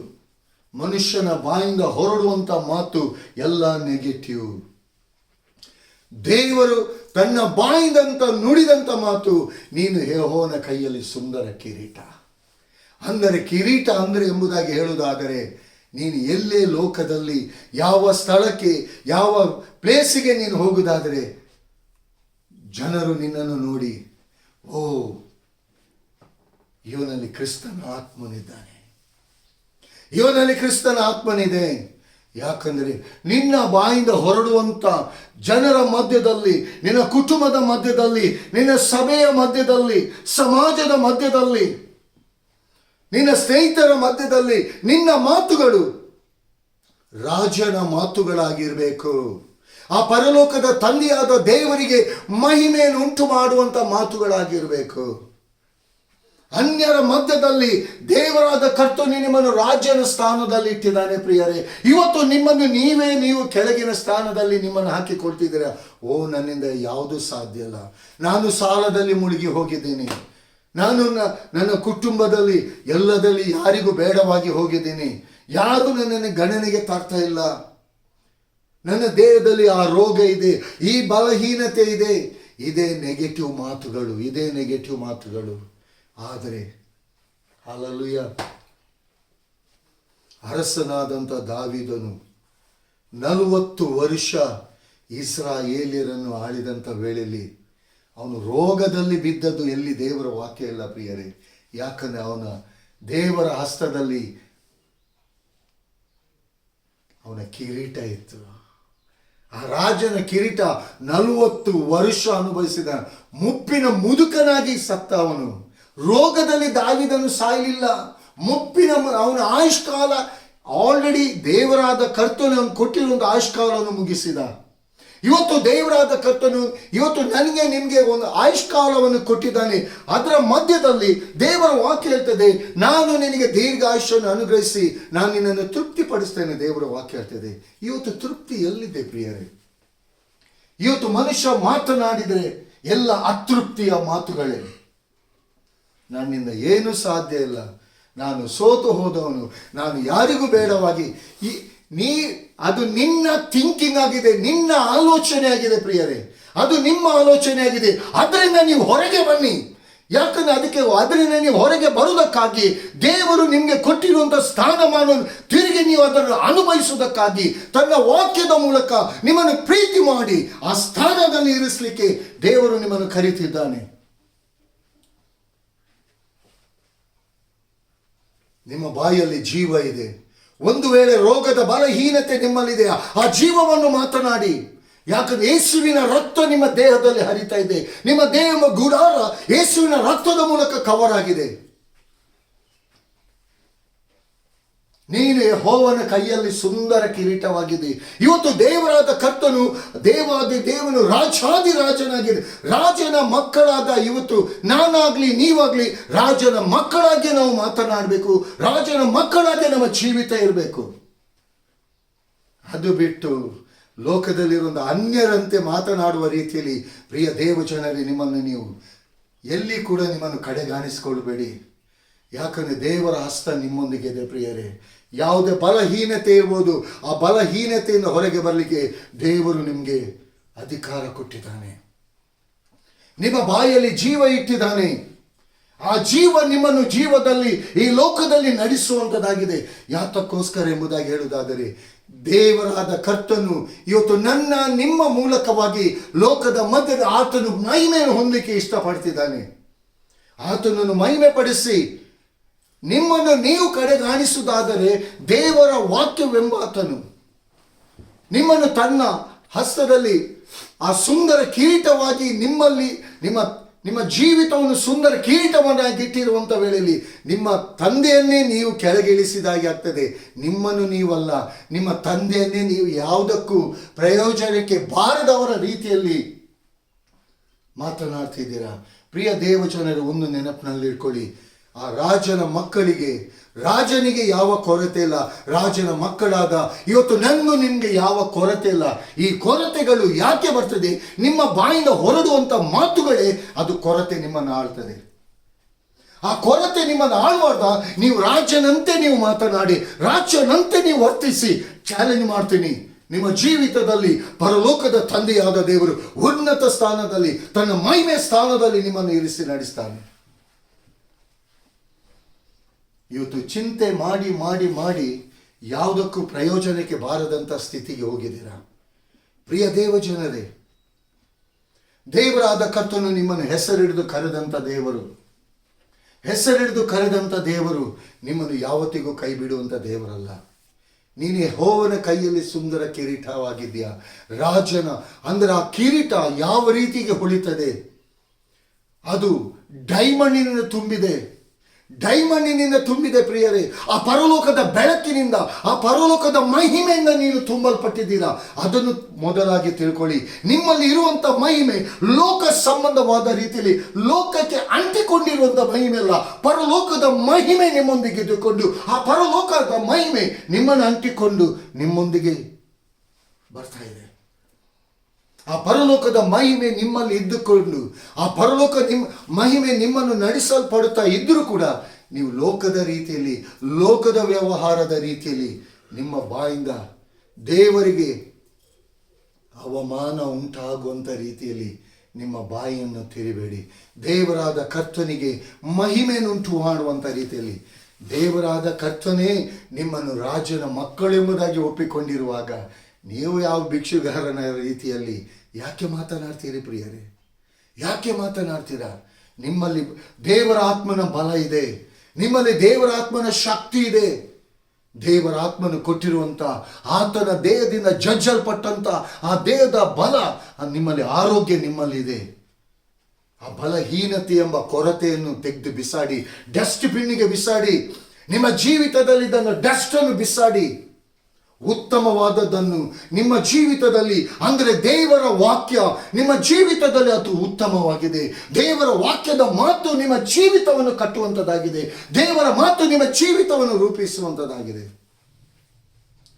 ಮನುಷ್ಯನ ಬಾಯಿಂದ ಹೊರಡುವಂತ ಮಾತು ಎಲ್ಲ ನೆಗೆಟಿವ್. ದೇವರು ತನ್ನ ಬಾಯಿಂದಂತ ನುಡಿದಂತ ಮಾತು, ನೀನು ಯೆಹೋವನ ಕೈಯಲ್ಲಿ ಸುಂದರ ಕಿರೀಟ. ಅಂದರೆ ಕಿರೀಟ ಅಂದರೆ ಎಂಬುದಾಗಿ ಹೇಳುವುದಾದರೆ, ನೀನು ಎಲ್ಲೇ ಲೋಕದಲ್ಲಿ ಯಾವ ಸ್ಥಳಕ್ಕೆ, ಯಾವ ಪ್ಲೇಸಿಗೆ ನೀನು ಹೋಗುವುದಾದರೆ ಜನರು ನಿನ್ನನ್ನು ನೋಡಿ, ಓ, ಇವನಲ್ಲಿ ಕ್ರಿಸ್ತನ ಆತ್ಮನಿದ್ದಾನೆ, ಇವನಲ್ಲಿ ಕ್ರಿಸ್ತನ ಆತ್ಮನಿದೆ. ಯಾಕಂದರೆ ನಿನ್ನ ಬಾಯಿಂದ ಹೊರಡುವಂತ ಜನರ ಮಧ್ಯದಲ್ಲಿ, ನಿನ್ನ ಕುಟುಂಬದ ಮಧ್ಯದಲ್ಲಿ, ನಿನ್ನ ಸಭೆಯ ಮಧ್ಯದಲ್ಲಿ, ಸಮಾಜದ ಮಧ್ಯದಲ್ಲಿ, ನಿನ್ನ ಸ್ನೇಹಿತರ ಮಧ್ಯದಲ್ಲಿ ನಿನ್ನ ಮಾತುಗಳು ರಾಜನ ಮಾತುಗಳಾಗಿರಬೇಕು. ಆ ಪರಲೋಕದ ತಂದೆಯಾದ ದೇವರಿಗೆ ಮಹಿಮೆಯನ್ನು ಉಂಟು ಮಾಡುವಂತ ಮಾತುಗಳಾಗಿರಬೇಕು. ಅನ್ಯರ ಮಧ್ಯದಲ್ಲಿ ದೇವರಾದ ಕರ್ತನು ನಿಮ್ಮನ್ನು ರಾಜನ ಸ್ಥಾನದಲ್ಲಿ ಇಟ್ಟಿದ್ದಾನೆ. ಪ್ರಿಯರೇ, ಇವತ್ತು ನಿಮ್ಮನ್ನು ನೀವು ಕೆಳಗಿನ ಸ್ಥಾನದಲ್ಲಿ ನಿಮ್ಮನ್ನು ಹಾಕಿಕೊಳ್ತಿದ್ದೀರ. ಓ, ನನ್ನಿಂದ ಯಾವುದೂ ಸಾಧ್ಯ ಇಲ್ಲ, ನಾನು ಸಾಲದಲ್ಲಿ ಮುಳುಗಿ ಹೋಗಿದ್ದೀನಿ, ನಾನು ನನ್ನ ಕುಟುಂಬದಲ್ಲಿ ಎಲ್ಲದಲ್ಲಿ ಯಾರಿಗೂ ಬೇಡವಾಗಿ ಹೋಗಿದ್ದೀನಿ, ಯಾರು ನನ್ನನ್ನು ಗಣನೆಗೆ ತರ್ತಾ ಇಲ್ಲ, ನನ್ನ ದೇಹದಲ್ಲಿ ಆ ರೋಗ ಇದೆ, ಈ ಬಲಹೀನತೆ ಇದೆ. ಇದೇ ನೆಗೆಟಿವ್ ಮಾತುಗಳು. ಆದರೆ ಹಲ್ಲೆಲೂಯಾ, ಅರಸನಾದಂಥ ದಾವೀದನು 40 ವರ್ಷ ಇಸ್ರಾಯೇಲ್ಯರನ್ನು ಆಳಿದಂಥ ವೇಳೆಯಲ್ಲಿ ಅವನು ರೋಗದಲ್ಲಿ ಬಿದ್ದದ್ದು ಎಲ್ಲಿ ದೇವರ ವಾಕ್ಯ ಇಲ್ಲ ಪ್ರಿಯರೇ. ಯಾಕಂದರೆ ಅವನ ದೇವರ ಹಸ್ತದಲ್ಲಿ ಅವನ ಕಿರೀಟ ಇತ್ತು. ಆ ರಾಜನ ಕಿರೀಟ 40 ವರ್ಷ ಅನುಭವಿಸಿದ ಮುಪ್ಪಿನ ಮುದುಕನಾಗಿ ಸತ್ತ ಅವನು. ರೋಗದಲ್ಲಿ ದಾವೀದನು ಸಾಯಲಿಲ್ಲ. ಅವನ ಆಯುಷ್ಕಾಲ ಆಲ್ರೆಡಿ ದೇವರಾದ ಕರ್ತನು ಅವನು ಕೊಟ್ಟಿರುವಂಥ ಆಯುಷ್ಕಾಲವನ್ನು ಮುಗಿಸಿದ. ಇವತ್ತು ದೇವರಾದ ಕರ್ತನು ಇವತ್ತು ನನಗೆ ನಿಮಗೆ ಒಂದು ಆಯುಷ್ಕಾಲವನ್ನು ಕೊಟ್ಟಿದ್ದಾನೆ. ಅದರ ಮಧ್ಯದಲ್ಲಿ ದೇವರ ವಾಕ್ಯ ಹೇಳ್ತದೆ, ನಾನು ನಿನಗೆ ದೀರ್ಘ ಆಯುಷ್ಯನ್ನು ಅನುಗ್ರಹಿಸಿ ನಾನು ನಿನ್ನನ್ನು ತೃಪ್ತಿಪಡಿಸ್ತೇನೆ. ದೇವರ ವಾಕ್ಯ ಹೇಳ್ತದೆ. ಇವತ್ತು ತೃಪ್ತಿ ಎಲ್ಲಿದೆ ಪ್ರಿಯರೇ? ಇವತ್ತು ಮನುಷ್ಯ ಮಾತನಾಡಿದರೆ ಎಲ್ಲ ಅತೃಪ್ತಿಯ ಮಾತುಗಳೇ. ನನ್ನಿಂದ ಏನು ಸಾಧ್ಯ ಇಲ್ಲ, ನಾನು ಸೋತು ಹೋದವನು, ನಾನು ಯಾರಿಗೂ ಬೇಡವಾಗಿ. ಅದು ನಿನ್ನ ಥಿಂಕಿಂಗ್ ಆಗಿದೆ, ನಿನ್ನ ಆಲೋಚನೆ ಆಗಿದೆ ಪ್ರಿಯರೇ, ಅದು ನಿಮ್ಮ ಆಲೋಚನೆ ಆಗಿದೆ. ಅದರಿಂದ ನೀವು ಹೊರಗೆ ಬನ್ನಿ. ಯಾಕಂದ್ರೆ ಅದರಿಂದ ನೀವು ಹೊರಗೆ ಬರುವುದಕ್ಕಾಗಿ ದೇವರು ನಿಮಗೆ ಕೊಟ್ಟಿರುವಂಥ ಸ್ಥಾನಮಾನವನ್ನು ತಿರುಗಿ ನೀವು ಅದನ್ನು ಅನುಭವಿಸುವುದಕ್ಕಾಗಿ ತನ್ನ ವಾಕ್ಯದ ಮೂಲಕ ನಿಮ್ಮನ್ನು ಪ್ರೀತಿ ಮಾಡಿ ಆ ಸ್ಥಾನದಲ್ಲಿ ಇರಿಸಲಿಕ್ಕೆ ದೇವರು ನಿಮ್ಮನ್ನು ಕರೀತಿದ್ದಾನೆ. ನಿಮ್ಮ ಬಾಯಲ್ಲಿ ಜೀವ ಇದೆ. ಒಂದು ವೇಳೆ ರೋಗದ ಬಲಹೀನತೆ ನಿಮ್ಮಲ್ಲಿದೆ, ಆ ಜೀವವನ್ನು ಮಾತನಾಡಿ. ಯಾಕಂದ್ರೆ ಯೇಸುವಿನ ರಕ್ತ ನಿಮ್ಮ ದೇಹದಲ್ಲಿ ಹರಿತಾ ಇದೆ. ನಿಮ್ಮ ದೇಹ ಗುಡಾರ ಯೇಸುವಿನ ರಕ್ತದ ಮೂಲಕ ಕವರ್ ಆಗಿದೆ. ನೀನು ಯೆಹೋವನ ಕೈಯಲ್ಲಿ ಸುಂದರ ಕಿರೀಟವಾಗಿದೆ. ಇವತ್ತು ದೇವರಾದ ಕರ್ತನು ದೇವನು ರಾಜಾದಿರಾಜನಾಗಿದೆ. ರಾಜನ ಮಕ್ಕಳಾದ ಇವತ್ತು ನಾನಾಗ್ಲಿ ನೀವಾಗ್ಲಿ ರಾಜನ ಮಕ್ಕಳಾಗಿ ನಾವು ಮಾತನಾಡಬೇಕು. ರಾಜನ ಮಕ್ಕಳಾಗಿ ನಮ್ಮ ಜೀವಿತ ಇರಬೇಕು. ಅದು ಬಿಟ್ಟು ಲೋಕದಲ್ಲಿರುವ ಅನ್ಯರಂತೆ ಮಾತನಾಡುವ ರೀತಿಯಲ್ಲಿ ಪ್ರಿಯ ದೇವಜನರೇ, ನಿಮ್ಮನ್ನು ನೀವು ಎಲ್ಲಿ ಕೂಡ ನಿಮ್ಮನ್ನು ಕಡೆಗಾಣಿಸಿಕೊಳ್ಳಬೇಡಿ. ಯಾಕಂದರೆ ದೇವರ ಹಸ್ತ ನಿಮ್ಮೊಂದಿಗೆ ಇದೆ ಪ್ರಿಯರೇ. ಯಾವುದೇ ಬಲಹೀನತೆ ಇರ್ಬೋದು, ಆ ಬಲಹೀನತೆಯಿಂದ ಹೊರಗೆ ಬರಲಿಕ್ಕೆ ದೇವರು ನಿಮಗೆ ಅಧಿಕಾರ ಕೊಟ್ಟಿದ್ದಾನೆ. ನಿಮ್ಮ ಬಾಯಲ್ಲಿ ಜೀವ ಇಟ್ಟಿದ್ದಾನೆ. ಆ ಜೀವ ನಿಮ್ಮನ್ನು ಜೀವದಲ್ಲಿ ಈ ಲೋಕದಲ್ಲಿ ನಡೆಸುವಂಥದ್ದಾಗಿದೆ. ಯಾತಕ್ಕೋಸ್ಕರ ಎಂಬುದಾಗಿ ಹೇಳುವುದಾದರೆ, ದೇವರಾದ ಕರ್ತನು ಇವತ್ತು ನಿಮ್ಮ ಮೂಲಕವಾಗಿ ಲೋಕದ ಮಧ್ಯದ ಆತನು ಮಹಿಮೆಯನ್ನು ಹೊಂದಲಿಕ್ಕೆ ಇಷ್ಟಪಡ್ತಿದ್ದಾನೆ. ಆತನನ್ನು ಮಹಿಮೆ ಪಡಿಸಿ ನಿಮ್ಮನ್ನು ನೀವು ಕಡೆಗಾಣಿಸುವುದಾದರೆ ದೇವರ ವಾಕ್ಯವೆಂಬಾತನು ನಿಮ್ಮನ್ನು ತನ್ನ ಹಸ್ತದಲ್ಲಿ ಆ ಸುಂದರ ಕಿರೀಟವಾಗಿ ನಿಮ್ಮಲ್ಲಿ ನಿಮ್ಮ ಜೀವಿತವನ್ನು ಸುಂದರ ಕಿರೀಟವನ್ನಾಗಿ ಇಟ್ಟಿರುವಂಥ ವೇಳೆಯಲ್ಲಿ ನಿಮ್ಮ ತಂದೆಯನ್ನೇ ನೀವು ಕೆಳಗಿಳಿಸಿದಾಗೆ ಆಗ್ತದೆ. ನಿಮ್ಮನ್ನು ನೀವಲ್ಲ, ನಿಮ್ಮ ತಂದೆಯನ್ನೇ ನೀವು ಯಾವುದಕ್ಕೂ ಪ್ರಯೋಜನಕ್ಕೆ ಬಾರದವರ ರೀತಿಯಲ್ಲಿ ಮಾತನಾಡ್ತಿದ್ದೀರಾ. ಪ್ರಿಯ ದೇವಜನರು, ಒಂದು ನೆನಪಿನಲ್ಲಿ ಇಟ್ಕೊಳ್ಳಿ, ಆ ರಾಜನಿಗೆ ಯಾವ ಕೊರತೆ ಇಲ್ಲ. ರಾಜನ ಮಕ್ಕಳಾದ ಇವತ್ತು ನಿಮಗೆ ಯಾವ ಕೊರತೆ ಇಲ್ಲ. ಈ ಕೊರತೆಗಳು ಯಾಕೆ ಬರ್ತದೆ? ನಿಮ್ಮ ಬಾಯಿಂದ ಹೊರಡುವಂಥ ಮಾತುಗಳೇ ಅದು ಕೊರತೆ ನಿಮ್ಮನ್ನು ಆಳ್ತದೆ. ಆ ಕೊರತೆ ನಿಮ್ಮನ್ನು ಆಳ್ವಾರ್ದ ನೀವು ರಾಜನಂತೆ ನೀವು ಮಾತನಾಡಿ, ರಾಜನಂತೆ ನೀವು ವರ್ತಿಸಿ. ಚಾಲೆಂಜ್ ಮಾಡ್ತೀನಿ, ನಿಮ್ಮ ಜೀವಿತದಲ್ಲಿ ಪರಲೋಕದ ತಂದೆಯಾದ ದೇವರು ಉನ್ನತ ಸ್ಥಾನದಲ್ಲಿ ತನ್ನ ಮಹಿಮೆ ಸ್ಥಾನದಲ್ಲಿ ನಿಮ್ಮನ್ನು ಇರಿಸಿ ನಡೆಸ್ತಾನೆ. ಇವತ್ತು ಚಿಂತೆ ಮಾಡಿ ಮಾಡಿ ಮಾಡಿ ಯಾವುದಕ್ಕೂ ಪ್ರಯೋಜನಕ್ಕೆ ಬಾರದಂಥ ಸ್ಥಿತಿಗೆ ಹೋಗಿದ್ದೀರಾ. ಪ್ರಿಯ ದೇವಜನರೇ, ದೇವರಾದ ಕರ್ತನು ನಿಮ್ಮನ್ನು ಹೆಸರಿಡಿದು ಕರೆದಂಥ ದೇವರು ನಿಮ್ಮನ್ನು ಯಾವತ್ತಿಗೂ ಕೈ ಬಿಡುವಂಥ ದೇವರಲ್ಲ. ನೀನು ಯೆಹೋವನ ಕೈಯಲ್ಲಿ ಸುಂದರ ಕಿರೀಟವಾಗಿದೆಯಾ. ರಾಜನ ಅಂದರೆ ಆ ಕಿರೀಟ ಯಾವ ರೀತಿಗೆ ಹೊಳಿತದೆ? ಅದು ಡೈಮಂಡಿನಿಂದ ತುಂಬಿದೆ ಪ್ರಿಯರೇ. ಆ ಪರಲೋಕದ ಬೆಳಕಿನಿಂದ, ಆ ಪರಲೋಕದ ಮಹಿಮೆಯಿಂದ ನೀನು ತುಂಬಲ್ಪಟ್ಟಿದ್ದೀರಾ. ಅದನ್ನು ಮೊದಲಾಗಿ ತಿಳ್ಕೊಳ್ಳಿ. ನಿಮ್ಮಲ್ಲಿ ಇರುವಂಥ ಮಹಿಮೆ ಲೋಕ ಸಂಬಂಧವಾದ ರೀತಿಯಲ್ಲಿ ಲೋಕಕ್ಕೆ ಅಂಟಿಕೊಂಡಿರುವಂಥ ಮಹಿಮೆ ಅಲ್ಲ. ಪರಲೋಕದ ಮಹಿಮೆ ನಿಮ್ಮೊಂದಿಗೆ ಇದ್ದುಕೊಂಡು, ಆ ಪರಲೋಕದ ಮಹಿಮೆ ನಿಮ್ಮನ್ನು ಅಂಟಿಕೊಂಡು ನಿಮ್ಮೊಂದಿಗೆ ಬರ್ತಾ ಇದೆ. ಆ ಪರಲೋಕದ ಮಹಿಮೆ ನಿಮ್ಮಲ್ಲಿ ಇದ್ದುಕೊಂಡು, ಆ ಪರಲೋಕ ಮಹಿಮೆ ನಿಮ್ಮನ್ನು ನಡೆಸಲ್ಪಡುತ್ತಾ ಇದ್ದರೂ ಕೂಡ ನೀವು ಲೋಕದ ರೀತಿಯಲ್ಲಿ, ಲೋಕದ ವ್ಯವಹಾರದ ರೀತಿಯಲ್ಲಿ ನಿಮ್ಮ ಬಾಯಿಂದ ದೇವರಿಗೆ ಅವಮಾನ ಉಂಟಾಗುವಂಥ ರೀತಿಯಲ್ಲಿ ನಿಮ್ಮ ಬಾಯಿಯನ್ನು ತಿರಿಬೇಡಿ. ದೇವರಾದ ಕರ್ತನಿಗೆ ಮಹಿಮೆಯನ್ನುಂಟು ಮಾಡುವಂಥ ರೀತಿಯಲ್ಲಿ ದೇವರಾದ ಕರ್ತನೇ ನಿಮ್ಮನ್ನು ರಾಜನ ಮಕ್ಕಳೆಂಬುದಾಗಿ ಒಪ್ಪಿಕೊಂಡಿರುವಾಗ ನೀವು ಯಾವ ಭಿಕ್ಷುಗಾರನ ರೀತಿಯಲ್ಲಿ ಯಾಕೆ ಮಾತನಾಡ್ತೀರಿ ಪ್ರಿಯರೇ? ಯಾಕೆ ಮಾತನಾಡ್ತೀರಾ? ನಿಮ್ಮಲ್ಲಿ ದೇವರ ಆತ್ಮನ ಬಲ ಇದೆ, ನಿಮ್ಮಲ್ಲಿ ದೇವರ ಆತ್ಮನ ಶಕ್ತಿ ಇದೆ. ದೇವರ ಆತ್ಮನು ಕೊಟ್ಟಿರುವಂಥ ಆತನ ದೇಹದಿಂದ ಜಜ್ಜಲ್ಪಟ್ಟಂಥ ಆ ದೇಹದ ಬಲ, ನಿಮ್ಮಲ್ಲಿ ಆರೋಗ್ಯ ನಿಮ್ಮಲ್ಲಿದೆ. ಆ ಬಲಹೀನತೆ ಎಂಬ ಕೊರತೆಯನ್ನು ತೆಗೆದು ಬಿಸಾಡಿ, ಡಸ್ಟ್ ಬಿನ್ನಿಗೆ ಬಿಸಾಡಿ. ನಿಮ್ಮ ಜೀವಿತದಲ್ಲಿ ಇದನ್ನು ಡಸ್ಟನ್ನು ಬಿಸಾಡಿ. ಉತ್ತಮವಾದದ್ದನ್ನು ನಿಮ್ಮ ಜೀವಿತದಲ್ಲಿ, ಅಂದರೆ ದೇವರ ವಾಕ್ಯ ನಿಮ್ಮ ಜೀವಿತದಲ್ಲಿ ಅದು ಉತ್ತಮವಾಗಿದೆ. ದೇವರ ವಾಕ್ಯದ ಮಾತು ನಿಮ್ಮ ಜೀವಿತವನ್ನು ಕಟ್ಟುವಂಥದ್ದಾಗಿದೆ. ದೇವರ ಮಾತು ನಿಮ್ಮ ಜೀವಿತವನ್ನು ರೂಪಿಸುವಂಥದ್ದಾಗಿದೆ.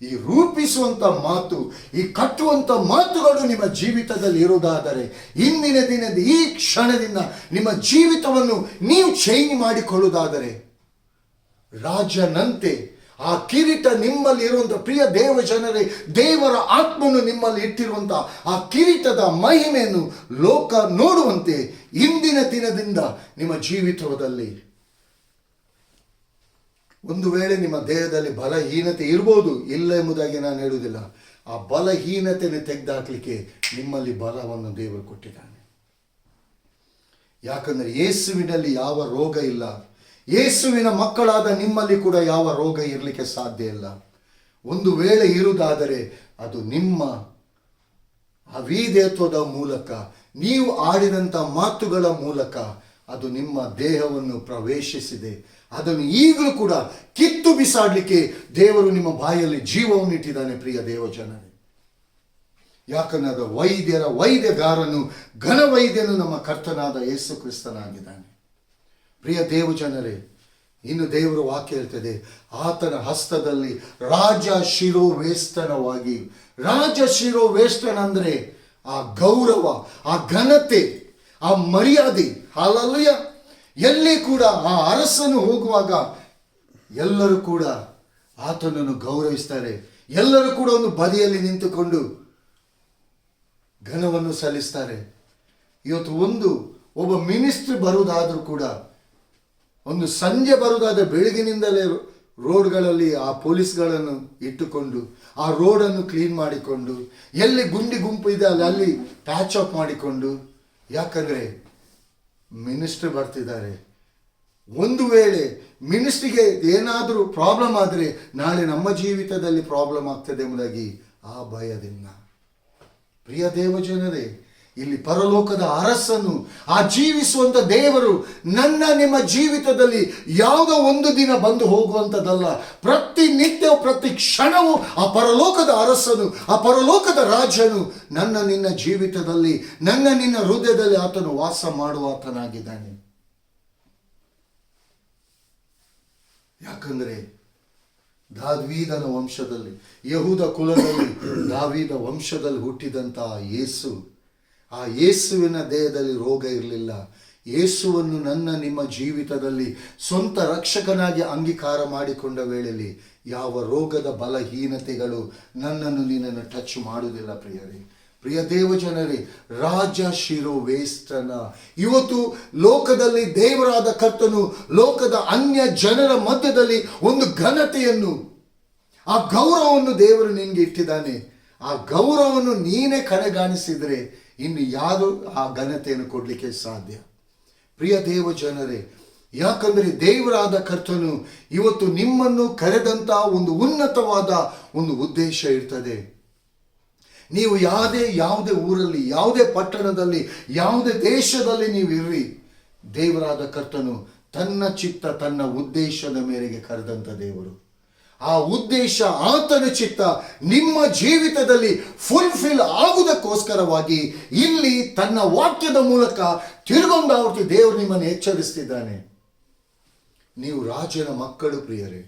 ಈ ರೂಪಿಸುವಂಥ ಮಾತು, ಈ ಕಟ್ಟುವಂಥ ಮಾತುಗಳು ನಿಮ್ಮ ಜೀವಿತದಲ್ಲಿ ಇರುವುದಾದರೆ, ಇಂದಿನ ದಿನದ ಈ ಕ್ಷಣದಿಂದ ನಿಮ್ಮ ಜೀವಿತವನ್ನು ನೀವು ಚೇಂಜ್ ಮಾಡಿಕೊಳ್ಳುವುದಾದರೆ, ರಾಜನಂತೆ ಆ ಕಿರೀಟ ನಿಮ್ಮಲ್ಲಿ ಇರುವಂಥ ಪ್ರಿಯ ದೇವ ಜನರೇ, ದೇವರ ಆತ್ಮನು ನಿಮ್ಮಲ್ಲಿ ಇಟ್ಟಿರುವಂಥ ಆ ಕಿರೀಟದ ಮಹಿಮೆಯನ್ನು ಲೋಕ ನೋಡುವಂತೆ ಇಂದಿನ ದಿನದಿಂದ ನಿಮ್ಮ ಜೀವಿತದಲ್ಲಿ, ಒಂದು ವೇಳೆ ನಿಮ್ಮ ದೇಹದಲ್ಲಿ ಬಲಹೀನತೆ ಇರ್ಬೋದು, ಇಲ್ಲ ಎಂಬುದಾಗಿ ನಾನು ಹೇಳುವುದಿಲ್ಲ. ಆ ಬಲಹೀನತೆಯನ್ನು ತೆಗೆದುಹಾಕಲಿಕ್ಕೆ ನಿಮ್ಮಲ್ಲಿ ಬಲವನ್ನು ದೇವರು ಕೊಟ್ಟಿದ್ದಾನೆ. ಯಾಕಂದರೆ ಯೇಸುವಿನಲ್ಲಿ ಯಾವ ರೋಗ ಇಲ್ಲ. ಯೇಸುವಿನ ಮಕ್ಕಳಾದ ನಿಮ್ಮಲ್ಲಿ ಕೂಡ ಯಾವ ರೋಗ ಇರಲಿಕ್ಕೆ ಸಾಧ್ಯ ಇಲ್ಲ. ಒಂದು ವೇಳೆ ಇರುವುದಾದರೆ ಅದು ನಿಮ್ಮ ಅವಿಧೇಯತ್ವದ ಮೂಲಕ, ನೀವು ಆಡಿದಂಥ ಮಾತುಗಳ ಮೂಲಕ ಅದು ನಿಮ್ಮ ದೇಹವನ್ನು ಪ್ರವೇಶಿಸಿದೆ. ಅದನ್ನು ಈಗಲೂ ಕೂಡ ಕಿತ್ತು ಬಿಸಾಡಲಿಕ್ಕೆ ದೇವರು ನಿಮ್ಮ ಬಾಯಲ್ಲಿ ಜೀವವನ್ನು ಇಟ್ಟಿದ್ದಾನೆ. ಪ್ರಿಯ ದೇವಜನರೇ, ಯಾಕಂದ್ರೆ ಅದು ವೈದ್ಯರ ವೈದ್ಯಗಾರನು, ಘನವೈದ್ಯನು ನಮ್ಮ ಕರ್ತನಾದ ಯೇಸು ಕ್ರಿಸ್ತನಾಗಿದ್ದಾನೆ. ಪ್ರಿಯ ದೇವಜನರೇ, ಇನ್ನು ದೇವರ ವಾಕ್ಯ ಹೇಳ್ತದೆ, ಆತನ ಹಸ್ತದಲ್ಲಿ ರಾಜ ಶಿರೋವೇಷ್ಟನವಾಗಿ. ರಾಜ ಶಿರೋವೇಷ್ಟನ ಅಂದರೆ ಆ ಗೌರವ, ಆ ಘನತೆ, ಆ ಮರ್ಯಾದೆ. ಹಾಲೆಲೂಯ. ಎಲ್ಲಿ ಕೂಡ ಆ ಅರಸನು ಹೋಗುವಾಗ ಎಲ್ಲರೂ ಕೂಡ ಆತನನ್ನು ಗೌರವಿಸ್ತಾರೆ. ಎಲ್ಲರೂ ಕೂಡ ಒಂದು ಬದಿಯಲ್ಲಿ ನಿಂತುಕೊಂಡು ಘನವನ್ನು ಸಲ್ಲಿಸ್ತಾರೆ. ಇವತ್ತು ಒಬ್ಬ ಮಿನಿಸ್ಟ್ರಿ ಬರುವುದಾದ್ರೂ ಕೂಡ, ಒಂದು ಸಂಜೆ ಬರುವುದಾದ್ರೆ ಬೆಳಗಿನಿಂದಲೇ ರೋಡ್ಗಳಲ್ಲಿ ಆ ಪೊಲೀಸ್ಗಳನ್ನು ಇಟ್ಟುಕೊಂಡು ಆ ರೋಡನ್ನು ಕ್ಲೀನ್ ಮಾಡಿಕೊಂಡು, ಎಲ್ಲಿ ಗುಂಡಿ ಗುಂಪು ಇದೆ ಅಲ್ಲಿ ಪ್ಯಾಚ್ ಅಪ್ ಮಾಡಿಕೊಂಡು, ಯಾಕಂದರೆ ಮಿನಿಸ್ಟ್ರಿ ಬರ್ತಿದ್ದಾರೆ. ಒಂದು ವೇಳೆ ಮಿನಿಸ್ಟ್ರಿಗೆ ಏನಾದರೂ ಪ್ರಾಬ್ಲಮ್ ಆದರೆ ನಾಳೆ ನಮ್ಮ ಜೀವಿತದಲ್ಲಿ ಪ್ರಾಬ್ಲಮ್ ಆಗ್ತದೆ ಎಂಬುದಾಗಿ ಆ ಭಯದಿಂದ. ಪ್ರಿಯ ದೇವಜನರೇ, ಇಲ್ಲಿ ಪರಲೋಕದ ಅರಸನು, ಆ ಜೀವಿಸುವಂಥ ದೇವರು ನನ್ನ ನಿಮ್ಮ ಜೀವಿತದಲ್ಲಿ ಯಾವುದೋ ಒಂದು ದಿನ ಬಂದು ಹೋಗುವಂಥದ್ದಲ್ಲ. ಪ್ರತಿನಿತ್ಯ ಪ್ರತಿ ಕ್ಷಣವೂ ಆ ಪರಲೋಕದ ಅರಸನು, ಆ ಪರಲೋಕದ ರಾಜನು ನನ್ನ ನಿನ್ನ ಜೀವಿತದಲ್ಲಿ, ನನ್ನ ನಿನ್ನ ಹೃದಯದಲ್ಲಿ ಆತನು ವಾಸ ಮಾಡುವ ಆತನಾಗಿದ್ದಾನೆ. ಯಾಕಂದರೆ ದಾವೀದನ ವಂಶದಲ್ಲಿ, ಯಹೂದ ಕುಲದಲ್ಲಿ ದಾವೀದ ವಂಶದಲ್ಲಿ ಹುಟ್ಟಿದಂತಹ ಯೇಸು, ಆ ಯೇಸುವಿನ ದೇಹದಲ್ಲಿ ರೋಗ ಇರಲಿಲ್ಲ. ಯೇಸುವನ್ನು ನನ್ನ ನಿಮ್ಮ ಜೀವಿತದಲ್ಲಿ ಸ್ವಂತ ರಕ್ಷಕನಾಗಿ ಅಂಗೀಕಾರ ಮಾಡಿಕೊಂಡ ವೇಳೆಯಲ್ಲಿ ಯಾವ ರೋಗದ ಬಲಹೀನತೆಗಳು ನನ್ನನ್ನು ನಿನ್ನನ್ನು ಟಚ್ ಮಾಡುವುದಿಲ್ಲ. ಪ್ರಿಯ ದೇವಜನರೇ, ರಾಜ ಶಿರೋವೇಷ್ಟನ. ಇವತ್ತು ಲೋಕದಲ್ಲಿ ದೇವರಾದ ಕರ್ತನು ಲೋಕದ ಅನ್ಯ ಜನರ ಮಧ್ಯದಲ್ಲಿ ಒಂದು ಘನತೆಯನ್ನು, ಆ ಗೌರವವನ್ನು ದೇವರು ನಿನಗೆ ಇಟ್ಟಿದ್ದಾನೆ. ಆ ಗೌರವವನ್ನು ನೀನೇ ಕಡೆಗಾಣಿಸಿದರೆ ಇನ್ನು ಯಾರು ಆ ಘನತೆಯನ್ನು ಕೊಡಲಿಕ್ಕೆ ಸಾಧ್ಯ? ಪ್ರಿಯ ದೇವಜನರೇ, ಯಾಕಂದರೆ ದೇವರಾದ ಕರ್ತನು ಇವತ್ತು ನಿಮ್ಮನ್ನು ಕರೆದಂಥ ಒಂದು ಉನ್ನತವಾದ ಒಂದು ಉದ್ದೇಶ ಇರ್ತದೆ. ನೀವು ಯಾವುದೇ ಊರಲ್ಲಿ, ಯಾವುದೇ ಪಟ್ಟಣದಲ್ಲಿ, ಯಾವುದೇ ದೇಶದಲ್ಲಿ ನೀವು ಇರ್ರಿ, ದೇವರಾದ ಕರ್ತನು ತನ್ನ ಚಿತ್ತ, ತನ್ನ ಉದ್ದೇಶದ ಮೇರೆಗೆ ಕರೆದಂಥ ದೇವರು. ಆ ಉದ್ದೇಶ, ಆತನ ಚಿತ್ತ ನಿಮ್ಮ ಜೀವಿತದಲ್ಲಿ ಫುಲ್ಫಿಲ್ ಆಗುವುದಕ್ಕೋಸ್ಕರವಾಗಿ ಇಲ್ಲಿ ತನ್ನ ವಾಕ್ಯದ ಮೂಲಕ ತಿರುಗೊಂದಾವರ್ತಿ ದೇವರು ನಿಮ್ಮನ್ನು ಎಚ್ಚರಿಸ್ತಿದ್ದಾನೆ. ನೀವು ರಾಜನ ಮಕ್ಕಳು ಪ್ರಿಯರೇ.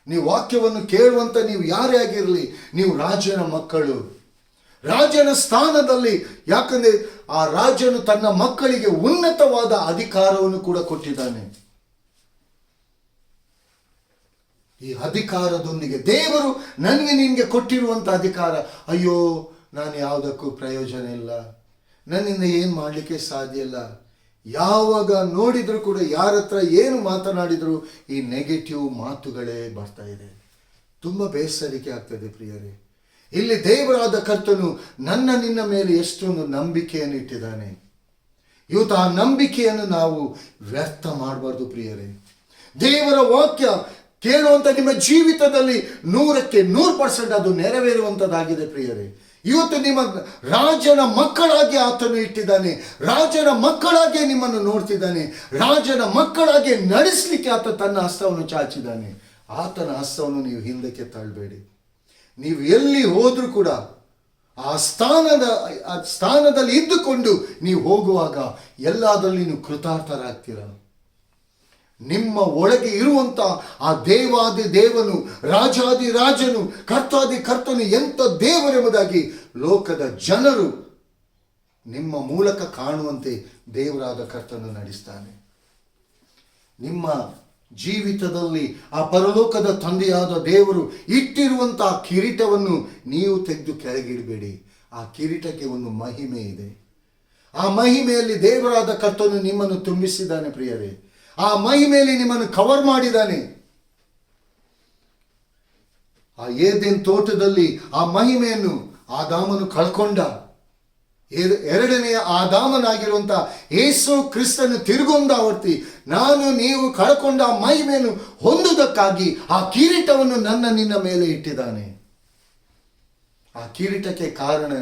ನೀವು ವಾಕ್ಯವನ್ನು ಕೇಳುವಂತ ನೀವು ಯಾರೇ ಆಗಿರಲಿ, ನೀವು ರಾಜನ ಮಕ್ಕಳು, ರಾಜನ ಸ್ಥಾನದಲ್ಲಿ. ಯಾಕಂದ್ರೆ ಆ ರಾಜನು ತನ್ನ ಮಕ್ಕಳಿಗೆ ಉನ್ನತವಾದ ಅಧಿಕಾರವನ್ನು ಕೂಡ ಕೊಟ್ಟಿದ್ದಾನೆ. ಈ ಅಧಿಕಾರದೊಂದಿಗೆ ದೇವರು ನನಗೆ ನಿನಗೆ ಕೊಟ್ಟಿರುವಂಥ ಅಧಿಕಾರ, ಅಯ್ಯೋ ನಾನು ಯಾವುದಕ್ಕೂ ಪ್ರಯೋಜನ ಇಲ್ಲ, ನನ್ನಿಂದ ಏನು ಮಾಡಲಿಕ್ಕೆ ಸಾಧ್ಯ ಇಲ್ಲ. ಯಾವಾಗ ನೋಡಿದರೂ ಕೂಡ ಯಾರ ಹತ್ರ ಏನು ಮಾತನಾಡಿದರೂ ಈ ನೆಗೆಟಿವ್ ಮಾತುಗಳೇ ಬರ್ತಾ ಇದೆ. ತುಂಬ ಬೇಸರಿಕೆ ಆಗ್ತದೆ ಪ್ರಿಯರೇ. ಇಲ್ಲಿ ದೇವರಾದ ಕರ್ತನು ನನ್ನ ನಿನ್ನ ಮೇಲೆ ಎಷ್ಟೊಂದು ನಂಬಿಕೆಯನ್ನು ಇಟ್ಟಿದ್ದಾನೆ. ಇವತ್ತು ಆ ನಂಬಿಕೆಯನ್ನು ನಾವು ವ್ಯರ್ಥ ಮಾಡಬಾರ್ದು ಪ್ರಿಯರೇ. ದೇವರ ವಾಕ್ಯ ಕೇಳುವಂಥ ನಿಮ್ಮ ಜೀವಿತದಲ್ಲಿ 100% ಅದು ನೆರವೇರುವಂಥದ್ದಾಗಿದೆ ಪ್ರಿಯರೇ. ಇವತ್ತು ನಿಮ್ಮ ರಾಜನ ಮಕ್ಕಳಾಗಿ ಆತನು ಇಟ್ಟಿದ್ದಾನೆ. ರಾಜನ ಮಕ್ಕಳಾಗಿ ನಿಮ್ಮನ್ನು ನೋಡ್ತಿದ್ದಾನೆ. ರಾಜನ ಮಕ್ಕಳಾಗಿ ನಡೆಸಲಿಕ್ಕೆ ಆತ ತನ್ನ ಹಸ್ತವನ್ನು ಚಾಚಿದ್ದಾನೆ. ಆತನ ಹಸ್ತವನ್ನು ನೀವು ಹಿಂದಕ್ಕೆ ತಳ್ಳಬೇಡಿ. ನೀವು ಎಲ್ಲಿ ಹೋದ್ರೂ ಕೂಡ ಆ ಸ್ಥಾನದಲ್ಲಿ ಇದ್ದುಕೊಂಡು ನೀವು ಹೋಗುವಾಗ ಎಲ್ಲದರಲ್ಲಿ ನೀವು ಕೃತಾರ್ಥರಾಗ್ತೀರ. ನಿಮ್ಮ ಒಳಗೆ ಇರುವಂತ ಆ ದೇವಾದಿ ದೇವನು, ರಾಜಾದಿ ರಾಜನು, ಕರ್ತಾದಿ ಕರ್ತನು ಎಂಥ ದೇವರೆಂಬುದಾಗಿ ಲೋಕದ ಜನರು ನಿಮ್ಮ ಮೂಲಕ ಕಾಣುವಂತೆ ದೇವರಾದ ಕರ್ತನು ನಡೆಸ್ತಾನೆ. ನಿಮ್ಮ ಜೀವಿತದಲ್ಲಿ ಆ ಪರಲೋಕದ ತಂದೆಯಾದ ದೇವರು ಇಟ್ಟಿರುವಂತಹ ಕಿರೀಟವನ್ನು ನೀವು ತೆಗೆದು ಕೆಳಗಿಡಬೇಡಿ. ಆ ಕಿರೀಟಕ್ಕೆ ಒಂದು ಮಹಿಮೆ ಇದೆ. ಆ ಮಹಿಮೆಯಲ್ಲಿ ದೇವರಾದ ಕರ್ತನು ನಿಮ್ಮನ್ನು ತುಂಬಿಸಿದ್ದಾನೆ ಪ್ರಿಯರೇ. ಆ ಮಹಿಮೆಯಲ್ಲಿ ನಿಮ್ಮನ್ನು ಕವರ್ ಮಾಡಿದ್ದಾನೆ. ಆ ಏದೆನ್ ತೋಟದಲ್ಲಿ ಆ ಮಹಿಮೆಯನ್ನು ಆದಾಮನು ಕಳ್ಕೊಂಡ. ಎರಡನೆಯ ಆದಾಮನಾಗಿರುವಂತ ಯೇಸು ಕ್ರಿಸ್ತನು ತಿರುಗೊಂದಾವರ್ತಿ ನಾನು ನೀವು ಕಳ್ಕೊಂಡ ಆ ಮಹಿಮೆಯನ್ನು ಹೊಂದುವುದಕ್ಕಾಗಿ ಆ ಕಿರೀಟವನ್ನು ನಿನ್ನ ಮೇಲೆ ಇಟ್ಟಿದ್ದಾನೆ. ಆ ಕಿರೀಟಕ್ಕೆ ಕಾರಣ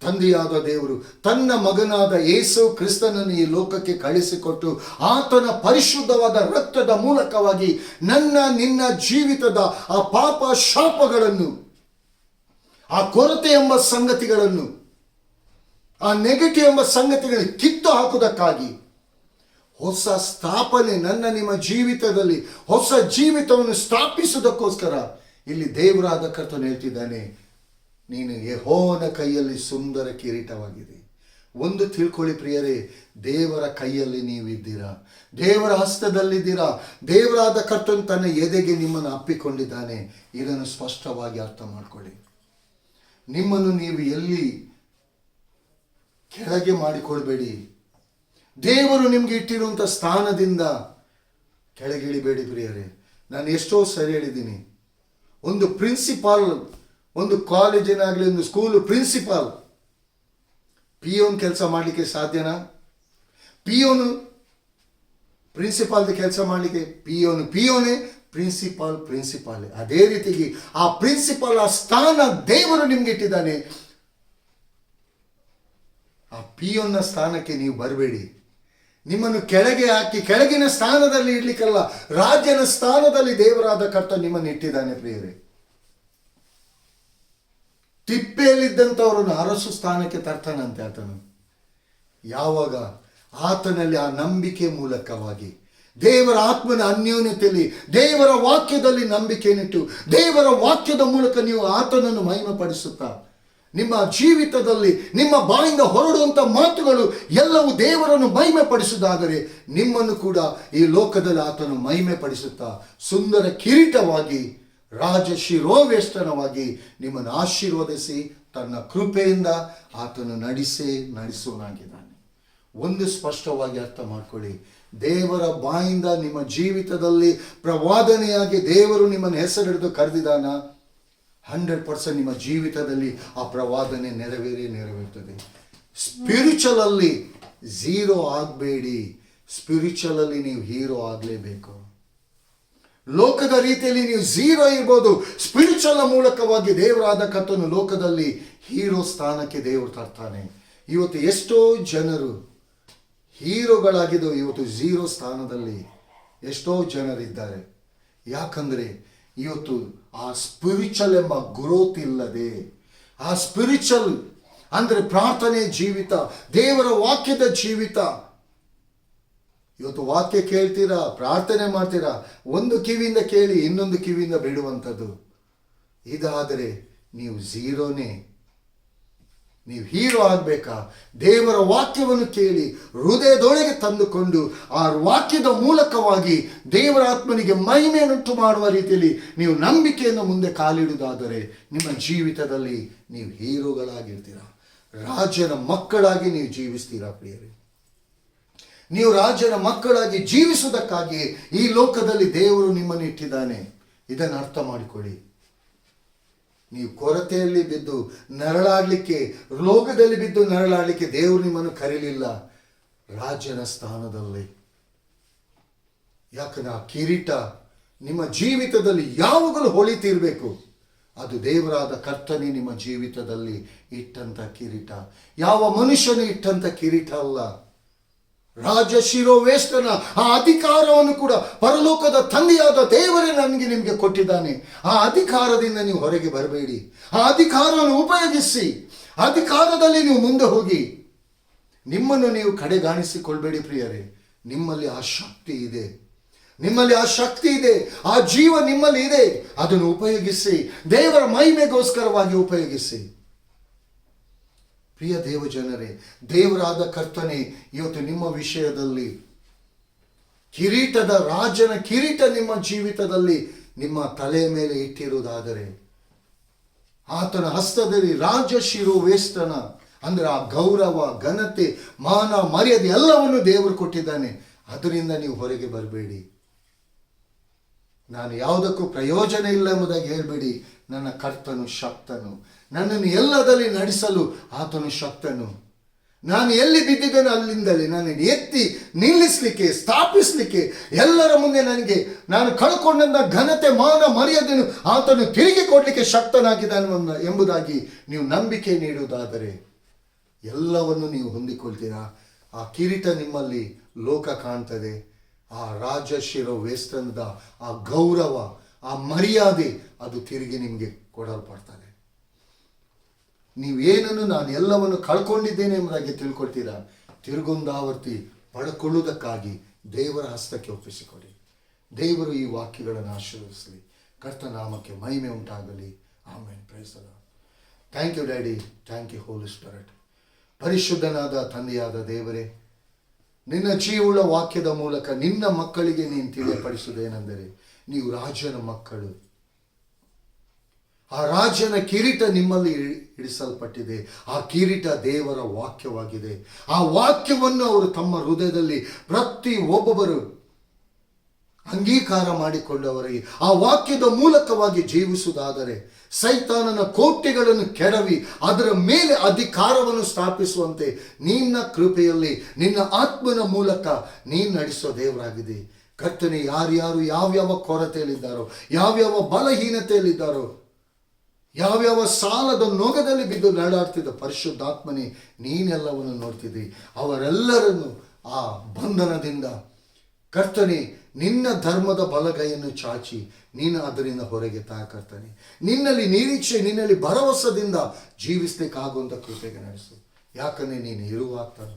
ತಂದೆಯಾದ ದೇವರು ತನ್ನ ಮಗನಾದ ಯೇಸು ಕ್ರಿಸ್ತನನ್ನು ಈ ಲೋಕಕ್ಕೆ ಕಳಿಸಿಕೊಟ್ಟು ಆತನ ಪರಿಶುದ್ಧವಾದ ರಕ್ತದ ಮೂಲಕವಾಗಿ ನಿನ್ನ ಜೀವಿತದ ಆ ಪಾಪ ಶಾಪಗಳನ್ನು, ಆ ಕೊರತೆ ಎಂಬ ಸಂಗತಿಗಳನ್ನು, ಆ ನೆಗೆಟಿವ್ ಎಂಬ ಸಂಗತಿಗಳನ್ನು ಕಿತ್ತು ಹಾಕುವುದಕ್ಕಾಗಿ ಹೊಸ ಸ್ಥಾಪನೆ ನಿಮ್ಮ ಜೀವಿತದಲ್ಲಿ ಹೊಸ ಜೀವಿತವನ್ನು ಸ್ಥಾಪಿಸುವುದಕ್ಕೋಸ್ಕರ ಇಲ್ಲಿ ದೇವರಾದ ಕರ್ತನು ಹೇಳ್ತಿದ್ದಾನೆ, ನೀನು ಯೆಹೋವನ ಕೈಯಲ್ಲಿ ಸುಂದರ ಕಿರೀಟವಾಗಿದೆ. ಒಂದು ತಿಳ್ಕೊಳ್ಳಿ ಪ್ರಿಯರೇ, ದೇವರ ಕೈಯಲ್ಲಿ ನೀವಿದ್ದೀರಾ, ದೇವರ ಹಸ್ತದಲ್ಲಿದ್ದೀರಾ. ದೇವರಾದ ಕರ್ತನು ತನ್ನ ಎದೆಗೆ ನಿಮ್ಮನ್ನು ಅಪ್ಪಿಕೊಂಡಿದ್ದಾನೆ. ಇದನ್ನು ಸ್ಪಷ್ಟವಾಗಿ ಅರ್ಥ ಮಾಡಿಕೊಳ್ಳಿ. ನಿಮ್ಮನ್ನು ನೀವು ಎಲ್ಲಿ ಕೆಳಗೆ ಮಾಡಿಕೊಳ್ಬೇಡಿ. ದೇವರು ನಿಮ್ಗೆ ಇಟ್ಟಿರುವಂಥ ಸ್ಥಾನದಿಂದ ಕೆಳಗಿಳಿಬೇಡಿ ಪ್ರಿಯರೇ. ನಾನು ಎಷ್ಟೋ ಸರಿ ಹೇಳಿದ್ದೀನಿ, ಒಂದು ಪ್ರಿನ್ಸಿಪಾಲ್, ಒಂದು ಕಾಲೇಜಿನಾಗಲಿ, ಒಂದು ಸ್ಕೂಲ್ ಪ್ರಿನ್ಸಿಪಾಲ್ ಪಿಯೋನ್ ಕೆಲಸ ಮಾಡಲಿಕ್ಕೆ ಸಾಧ್ಯನಾ? ಪಿಯೋನು ಪ್ರಿನ್ಸಿಪಾಲ್ದ ಕೆಲಸ ಮಾಡಲಿಕ್ಕೆ ಪಿಯೋನೇ, ಪ್ರಿನ್ಸಿಪಾಲ್. ಅದೇ ರೀತಿಗೆ ಆ ಪ್ರಿನ್ಸಿಪಾಲ್ ಆ ಸ್ಥಾನ ದೇವರು ನಿಮ್ಗೆ ಇಟ್ಟಿದ್ದಾನೆ. ಆ ಪಿಯೋನ್ನ ಸ್ಥಾನಕ್ಕೆ ನೀವು ಬರಬೇಡಿ. ನಿಮ್ಮನ್ನು ಕೆಳಗೆ ಹಾಕಿ ಕೆಳಗಿನ ಸ್ಥಾನದಲ್ಲಿ ಇಡ್ಲಿಕ್ಕಲ್ಲ, ರಾಜನ ಸ್ಥಾನದಲ್ಲಿ ದೇವರಾದ ಕರ್ತ ನಿಮ್ಮನ್ನು ಇಟ್ಟಿದ್ದಾನೆ ಪ್ರಿಯರೇ. ತಿಪ್ಪೆಯಲ್ಲಿದ್ದಂಥವರನ್ನು ಅರಸು ಸ್ಥಾನಕ್ಕೆ ತರ್ತಾನಂತೆ ಆತನು. ಯಾವಾಗ ಆತನಲ್ಲಿ ಆ ನಂಬಿಕೆ ಮೂಲಕವಾಗಿ ದೇವರ ಆತ್ಮನ ಅನ್ಯೋನ್ಯತೆಯಲ್ಲಿ ದೇವರ ವಾಕ್ಯದಲ್ಲಿ ನಂಬಿಕೆಯನ್ನಿಟ್ಟು ದೇವರ ವಾಕ್ಯದ ಮೂಲಕ ನೀವು ಆತನನ್ನು ಮಹಿಮೆಪಡಿಸುತ್ತಾ ನಿಮ್ಮ ಜೀವಿತದಲ್ಲಿ ನಿಮ್ಮ ಬಾಯಿಂದ ಹೊರಡುವಂಥ ಮಾತುಗಳು ಎಲ್ಲವೂ ದೇವರನ್ನು ಮಹಿಮೆ ಪಡಿಸುವುದಾದರೆ ನಿಮ್ಮನ್ನು ಕೂಡ ಈ ಲೋಕದಲ್ಲಿ ಆತನು ಮಹಿಮೆ ಪಡಿಸುತ್ತಾ ಸುಂದರ ಕಿರೀಟವಾಗಿ ರಾಜಶಿರೋವೇಷ್ಟನವಾಗಿ ನಿಮ್ಮನ್ನು ಆಶೀರ್ವದಿಸಿ ತನ್ನ ಕೃಪೆಯಿಂದ ಆತನು ನಡೆಸುವನಾಗಿದ್ದಾನೆ. ಒಂದು ಸ್ಪಷ್ಟವಾಗಿ ಅರ್ಥ ಮಾಡ್ಕೊಳ್ಳಿ, ದೇವರ ಬಾಯಿಂದ ನಿಮ್ಮ ಜೀವಿತದಲ್ಲಿ ಪ್ರವಾದನೆಯಾಗಿ ದೇವರು ನಿಮ್ಮನ್ನು ಹೆಸರಿಡಿದು ಕರೆದಿದ್ದಾನ, 100% ನಿಮ್ಮ ಜೀವಿತದಲ್ಲಿ ಆ ಪ್ರವಾದನೆ ನೆರವೇರ್ತದೆ. ಸ್ಪಿರಿಚುವಲ್ ಅಲ್ಲಿ ಝೀರೋ ಆಗಬೇಡಿ. ಸ್ಪಿರಿಚುವಲ್ ಅಲ್ಲಿ ನೀವು ಹೀರೋ ಆಗಲೇಬೇಕು. ಲೋಕದ ರೀತಿಯಲ್ಲಿ ನೀವು ಝೀರೋ ಇರ್ಬೋದು, ಸ್ಪಿರಿಚುವಲ್ ಮೂಲಕವಾಗಿ ದೇವರಾದ ಕರ್ತನು ಲೋಕದಲ್ಲಿ ಹೀರೋ ಸ್ಥಾನಕ್ಕೆ ದೇವರು ತರ್ತಾನೆ. ಇವತ್ತು ಎಷ್ಟೋ ಜನರು ಹೀರೋಗಳಾಗಿದ್ದು ಇವತ್ತು ಝೀರೋ ಸ್ಥಾನದಲ್ಲಿ ಎಷ್ಟೋ ಜನರಿದ್ದಾರೆ. ಯಾಕಂದರೆ ಇವತ್ತು ಆ ಸ್ಪಿರಿಚುವಲ್ ಎಂಬ ಗ್ರೋತ್ ಇಲ್ಲದೆ, ಆ ಸ್ಪಿರಿಚುವಲ್ ಅಂದರೆ ಪ್ರಾರ್ಥನೆ ಜೀವಿತ, ದೇವರ ವಾಕ್ಯದ ಜೀವಿತ. ಇವತ್ತು ವಾಕ್ಯ ಕೇಳ್ತೀರಾ, ಪ್ರಾರ್ಥನೆ ಮಾಡ್ತೀರಾ, ಒಂದು ಕಿವಿಯಿಂದ ಕೇಳಿ ಇನ್ನೊಂದು ಕಿವಿಯಿಂದ ಬಿಡುವಂಥದ್ದು. ಇದಾದರೆ ನೀವು ಝೀರೋನೇ. ನೀವು ಹೀರೋ ಆಗಬೇಕಾ? ದೇವರ ವಾಕ್ಯವನ್ನು ಕೇಳಿ ಹೃದಯದೊಳಗೆ ತಂದುಕೊಂಡು ಆ ವಾಕ್ಯದ ಮೂಲಕವಾಗಿ ದೇವರ ಆತ್ಮನಿಗೆ ಮಹಿಮೆಯನ್ನುಂಟು ಮಾಡುವ ರೀತಿಯಲ್ಲಿ ನೀವು ನಂಬಿಕೆಯನ್ನು ಮುಂದೆ ಕಾಲಿಡುವುದಾದರೆ ನಿಮ್ಮ ಜೀವಿತದಲ್ಲಿ ನೀವು ಹೀರೋಗಳಾಗಿರ್ತೀರಾ. ರಾಜನ ಮಕ್ಕಳಾಗಿ ನೀವು ಜೀವಿಸ್ತೀರಾ ಪ್ರಿಯರೇ. ನೀವು ರಾಜನ ಮಕ್ಕಳಾಗಿ ಜೀವಿಸುವುದಕ್ಕಾಗಿ ಈ ಲೋಕದಲ್ಲಿ ದೇವರು ನಿಮ್ಮನ್ನು ಇಟ್ಟಿದ್ದಾನೆ. ಇದನ್ನು ಅರ್ಥ ಮಾಡಿಕೊಳ್ಳಿ. ನೀವು ಕೊರತೆಯಲ್ಲಿ ಬಿದ್ದು ನರಳಾಡಲಿಕ್ಕೆ, ರೋಗದಲ್ಲಿ ಬಿದ್ದು ನರಳಾಡಲಿಕ್ಕೆ ದೇವರು ನಿಮ್ಮನ್ನು ಕರೀಲಿಲ್ಲ, ರಾಜನ ಸ್ಥಾನದಲ್ಲಿ. ಯಾಕಂದ್ರೆ ಆ ಕಿರೀಟ ನಿಮ್ಮ ಜೀವಿತದಲ್ಲಿ ಯಾವಾಗಲೂ ಹೊಳಿತಿರಬೇಕು. ಅದು ದೇವರಾದ ಕರ್ತನೇ ನಿಮ್ಮ ಜೀವಿತದಲ್ಲಿ ಇಟ್ಟಂಥ ಕಿರೀಟ, ಯಾವ ಮನುಷ್ಯನು ಇಟ್ಟಂಥ ಕಿರೀಟ ಅಲ್ಲ. ರಾಜ ಶಿರೋವೇಷ್ಟನ ಆ ಅಧಿಕಾರವನ್ನು ಕೂಡ ಪರಲೋಕದ ತಂದೆಯಾದ ದೇವರೇ ನನಗೆ ನಿಮಗೆ ಕೊಟ್ಟಿದ್ದಾನೆ. ಆ ಅಧಿಕಾರದಿಂದ ನೀವು ಹೊರಗೆ ಬರಬೇಡಿ. ಆ ಅಧಿಕಾರವನ್ನು ಉಪಯೋಗಿಸಿ, ಅಧಿಕಾರದಲ್ಲಿ ನೀವು ಮುಂದೆ ಹೋಗಿ. ನಿಮ್ಮನ್ನು ನೀವು ಕಡೆಗಾಣಿಸಿಕೊಳ್ಬೇಡಿ ಪ್ರಿಯರೇ. ನಿಮ್ಮಲ್ಲಿ ಆ ಶಕ್ತಿ ಇದೆ, ನಿಮ್ಮಲ್ಲಿ ಆ ಶಕ್ತಿ ಇದೆ, ಆ ಜೀವ ನಿಮ್ಮಲ್ಲಿ ಇದೆ. ಅದನ್ನು ಉಪಯೋಗಿಸಿ, ದೇವರ ಮಹಿಮೆಗೋಸ್ಕರವಾಗಿ ಉಪಯೋಗಿಸಿ. ಪ್ರಿಯ ದೇವ ಜನರೇ, ದೇವರಾದ ಕರ್ತನೆ ಇವತ್ತು ನಿಮ್ಮ ವಿಷಯದಲ್ಲಿ ಕಿರೀಟದ ರಾಜನ ಕಿರೀಟ ನಿಮ್ಮ ಜೀವಿತದಲ್ಲಿ ನಿಮ್ಮ ತಲೆಯ ಮೇಲೆ ಇಟ್ಟಿರುವುದಾದರೆ, ಆತನ ಹಸ್ತದಲ್ಲಿ ರಾಜ ಶಿರೋವೇಷ್ಟನ ಅಂದ್ರೆ ಆ ಗೌರವ, ಘನತೆ, ಮಾನ, ಮರ್ಯಾದೆ ಎಲ್ಲವನ್ನು ದೇವರು ಕೊಟ್ಟಿದ್ದಾನೆ. ಅದರಿಂದ ನೀವು ಹೊರಗೆ ಬರಬೇಡಿ. ನಾನು ಯಾವುದಕ್ಕೂ ಪ್ರಯೋಜನ ಇಲ್ಲ ಎಂಬುದಾಗಿ ಹೇಳಬೇಡಿ. ನನ್ನ ಕರ್ತನು ಶಕ್ತನು, ನನ್ನನ್ನು ಎಲ್ಲದಲ್ಲಿ ನಡೆಸಲು ಆತನು ಶಕ್ತನು. ನಾನು ಎಲ್ಲಿ ಬಿದ್ದಿದ್ದೇನೋ ಅಲ್ಲಿಂದಲೇ ನನ್ನನ್ನು ಎತ್ತಿ ನಿಲ್ಲಿಸಲಿಕ್ಕೆ, ಸ್ಥಾಪಿಸಲಿಕ್ಕೆ, ಎಲ್ಲರ ಮುಂದೆ ನಾನು ಕಳ್ಕೊಂಡ ಘನತೆ, ಮಾನ, ಮರ್ಯಾದೆಯನ್ನು ಆತನು ತಿರುಗಿ ಕೊಡಲಿಕ್ಕೆ ಶಕ್ತನಾಗಿದ್ದಾನೆ ಎಂಬುದಾಗಿ ನೀವು ನಂಬಿಕೆ ನೀಡುವುದಾದರೆ ಎಲ್ಲವನ್ನು ನೀವು ಹೊಂದಿಕೊಳ್ತೀರಾ. ಆ ಕಿರೀಟ ನಿಮ್ಮಲ್ಲಿ ಲೋಕ ಕಾಣ್ತದೆ. ಆ ರಾಜ ಶಿರೋವೇಷ್ಟನದ ಆ ಗೌರವ, ಆ ಮರ್ಯಾದೆ ಅದು ತಿರುಗಿ ನಿಮಗೆ ಕೊಡಲ್ಪಡ್ತದೆ. ನೀವೇನನ್ನು ನಾನು ಎಲ್ಲವನ್ನು ಕಳ್ಕೊಂಡಿದ್ದೇನೆ ಎಂಬುದಾಗಿ ತಿಳ್ಕೊಳ್ತೀರಾ. ತಿರುಗೊಂದಾವರ್ತಿ ಪಡ್ಕೊಳ್ಳುವುದಕ್ಕಾಗಿ ದೇವರ ಹಸ್ತಕ್ಕೆ ಒಪ್ಪಿಸಿಕೊಡಿ. ದೇವರು ಈ ವಾಕ್ಯಗಳನ್ನು ಆಶೀರ್ವದಿಸಲಿ. ಕರ್ತನಾಮಕ್ಕೆ ಮಹಿಮೆ ಉಂಟಾಗಲಿ. Amen. Praise the Lord. Thank you daddy. Thank you Holy Spirit. ಪರಿಶುದ್ಧನಾದ ತಂದೆಯಾದ ದೇವರೇ, ನಿನ್ನ ಜೀವವುಳ್ಳ ವಾಕ್ಯದ ಮೂಲಕ ನಿನ್ನ ಮಕ್ಕಳಿಗೆ ನೀನು ತಿಳಿಯಪಡಿಸುವುದೇನೆಂದರೆ, ನೀವು ರಾಜನ ಮಕ್ಕಳು. ಆ ರಾಜನ ಕಿರೀಟ ನಿಮ್ಮಲ್ಲಿ ಇಡಿಸಲ್ಪಟ್ಟಿದೆ. ಆ ಕಿರೀಟ ದೇವರ ವಾಕ್ಯವಾಗಿದೆ. ಆ ವಾಕ್ಯವನ್ನು ಅವರು ತಮ್ಮ ಹೃದಯದಲ್ಲಿ ಪ್ರತಿ ಒಬ್ಬೊಬ್ಬರು ಅಂಗೀಕಾರ ಮಾಡಿಕೊಂಡವರಿಗೆ ಆ ವಾಕ್ಯದ ಮೂಲಕವಾಗಿ ಜೀವಿಸುವುದಾದರೆ ಸೈತಾನನ ಕೋಟೆಗಳನ್ನು ಕೆಡವಿ ಅದರ ಮೇಲೆ ಅಧಿಕಾರವನ್ನು ಸ್ಥಾಪಿಸುವಂತೆ ನಿನ್ನ ಕೃಪೆಯಲ್ಲಿ, ನಿನ್ನ ಆತ್ಮನ ಮೂಲಕ ನೀನು ನಡೆಸೋ ದೇವರಾಗಿದೆ. ಕರ್ತನೆ, ಯಾರ್ಯಾರು ಯಾವ್ಯಾವ ಕೊರತೆಯಲ್ಲಿದ್ದಾರೋ, ಯಾವ್ಯಾವ ಬಲಹೀನತೆಯಲ್ಲಿದ್ದಾರೋ, ಯಾವ್ಯಾವ ಸಾಲದ ನೊಗದಲ್ಲಿ ಬಿದ್ದು ನರಳಾಡ್ತಿದ್ದ ಪರಿಶುದ್ಧಾತ್ಮನೇ, ನೀನೆಲ್ಲವನ್ನು ನೋಡ್ತಿದ್ದಿ. ಅವರೆಲ್ಲರನ್ನು ಆ ಬಂಧನದಿಂದ ಕರ್ತನೆ ನಿನ್ನ ಧರ್ಮದ ಬಲಗೈಯನ್ನು ಚಾಚಿ ನೀನು ಅದರಿಂದ ಹೊರಗೆ ಕರ್ತನೆ. ನಿನ್ನಲ್ಲಿ ನಿರೀಕ್ಷೆ, ನಿನ್ನಲ್ಲಿ ಭರವಸದಿಂದ ಜೀವಿಸ್ಲಿಕ್ಕಾಗುವಂಥ ಕೃಪೆಗೆ ನಡೆಸು. ಯಾಕಂದರೆ ನೀನು ಇರುವಾಗ್ತಾನೆ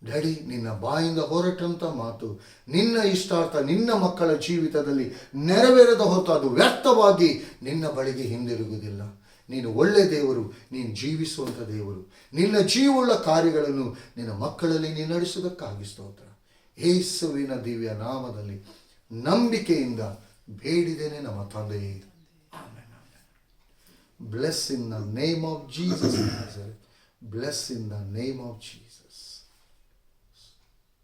ಡ್ಯಾಡಿ. ನಿನ್ನ ಬಾಯಿಂದ ಹೊರಟಂಥ ಮಾತು, ನಿನ್ನ ಇಷ್ಟಾರ್ಥ ನಿನ್ನ ಮಕ್ಕಳ ಜೀವಿತದಲ್ಲಿ ನೆರವೇರದ ಹೊತ್ತು ಅದು ವ್ಯರ್ಥವಾಗಿ ನಿನ್ನ ಬಳಿಗೆ ಹಿಂದಿರುಗುವುದಿಲ್ಲ. ನೀನು ಒಳ್ಳೆ ದೇವರು, ನೀನು ಜೀವಿಸುವಂಥ ದೇವರು. ನಿನ್ನ ಜೀವವುಳ್ಳ ಕಾರ್ಯಗಳನ್ನು ನಿನ್ನ ಮಕ್ಕಳಲ್ಲಿ ನೀನು ನಡೆಸುವುದಕ್ಕಾಗಿ ಸ್ತೋತ್ರ. ಯೇಸುವಿನ ದಿವ್ಯ ನಾಮದಲ್ಲಿ ನಂಬಿಕೆಯಿಂದ ಬೇಡಿದ್ದೇನೆ ನಮ್ಮ ತಂದೆಯೇ. Bless in the name of Jesus. Bless in the name of Jesus.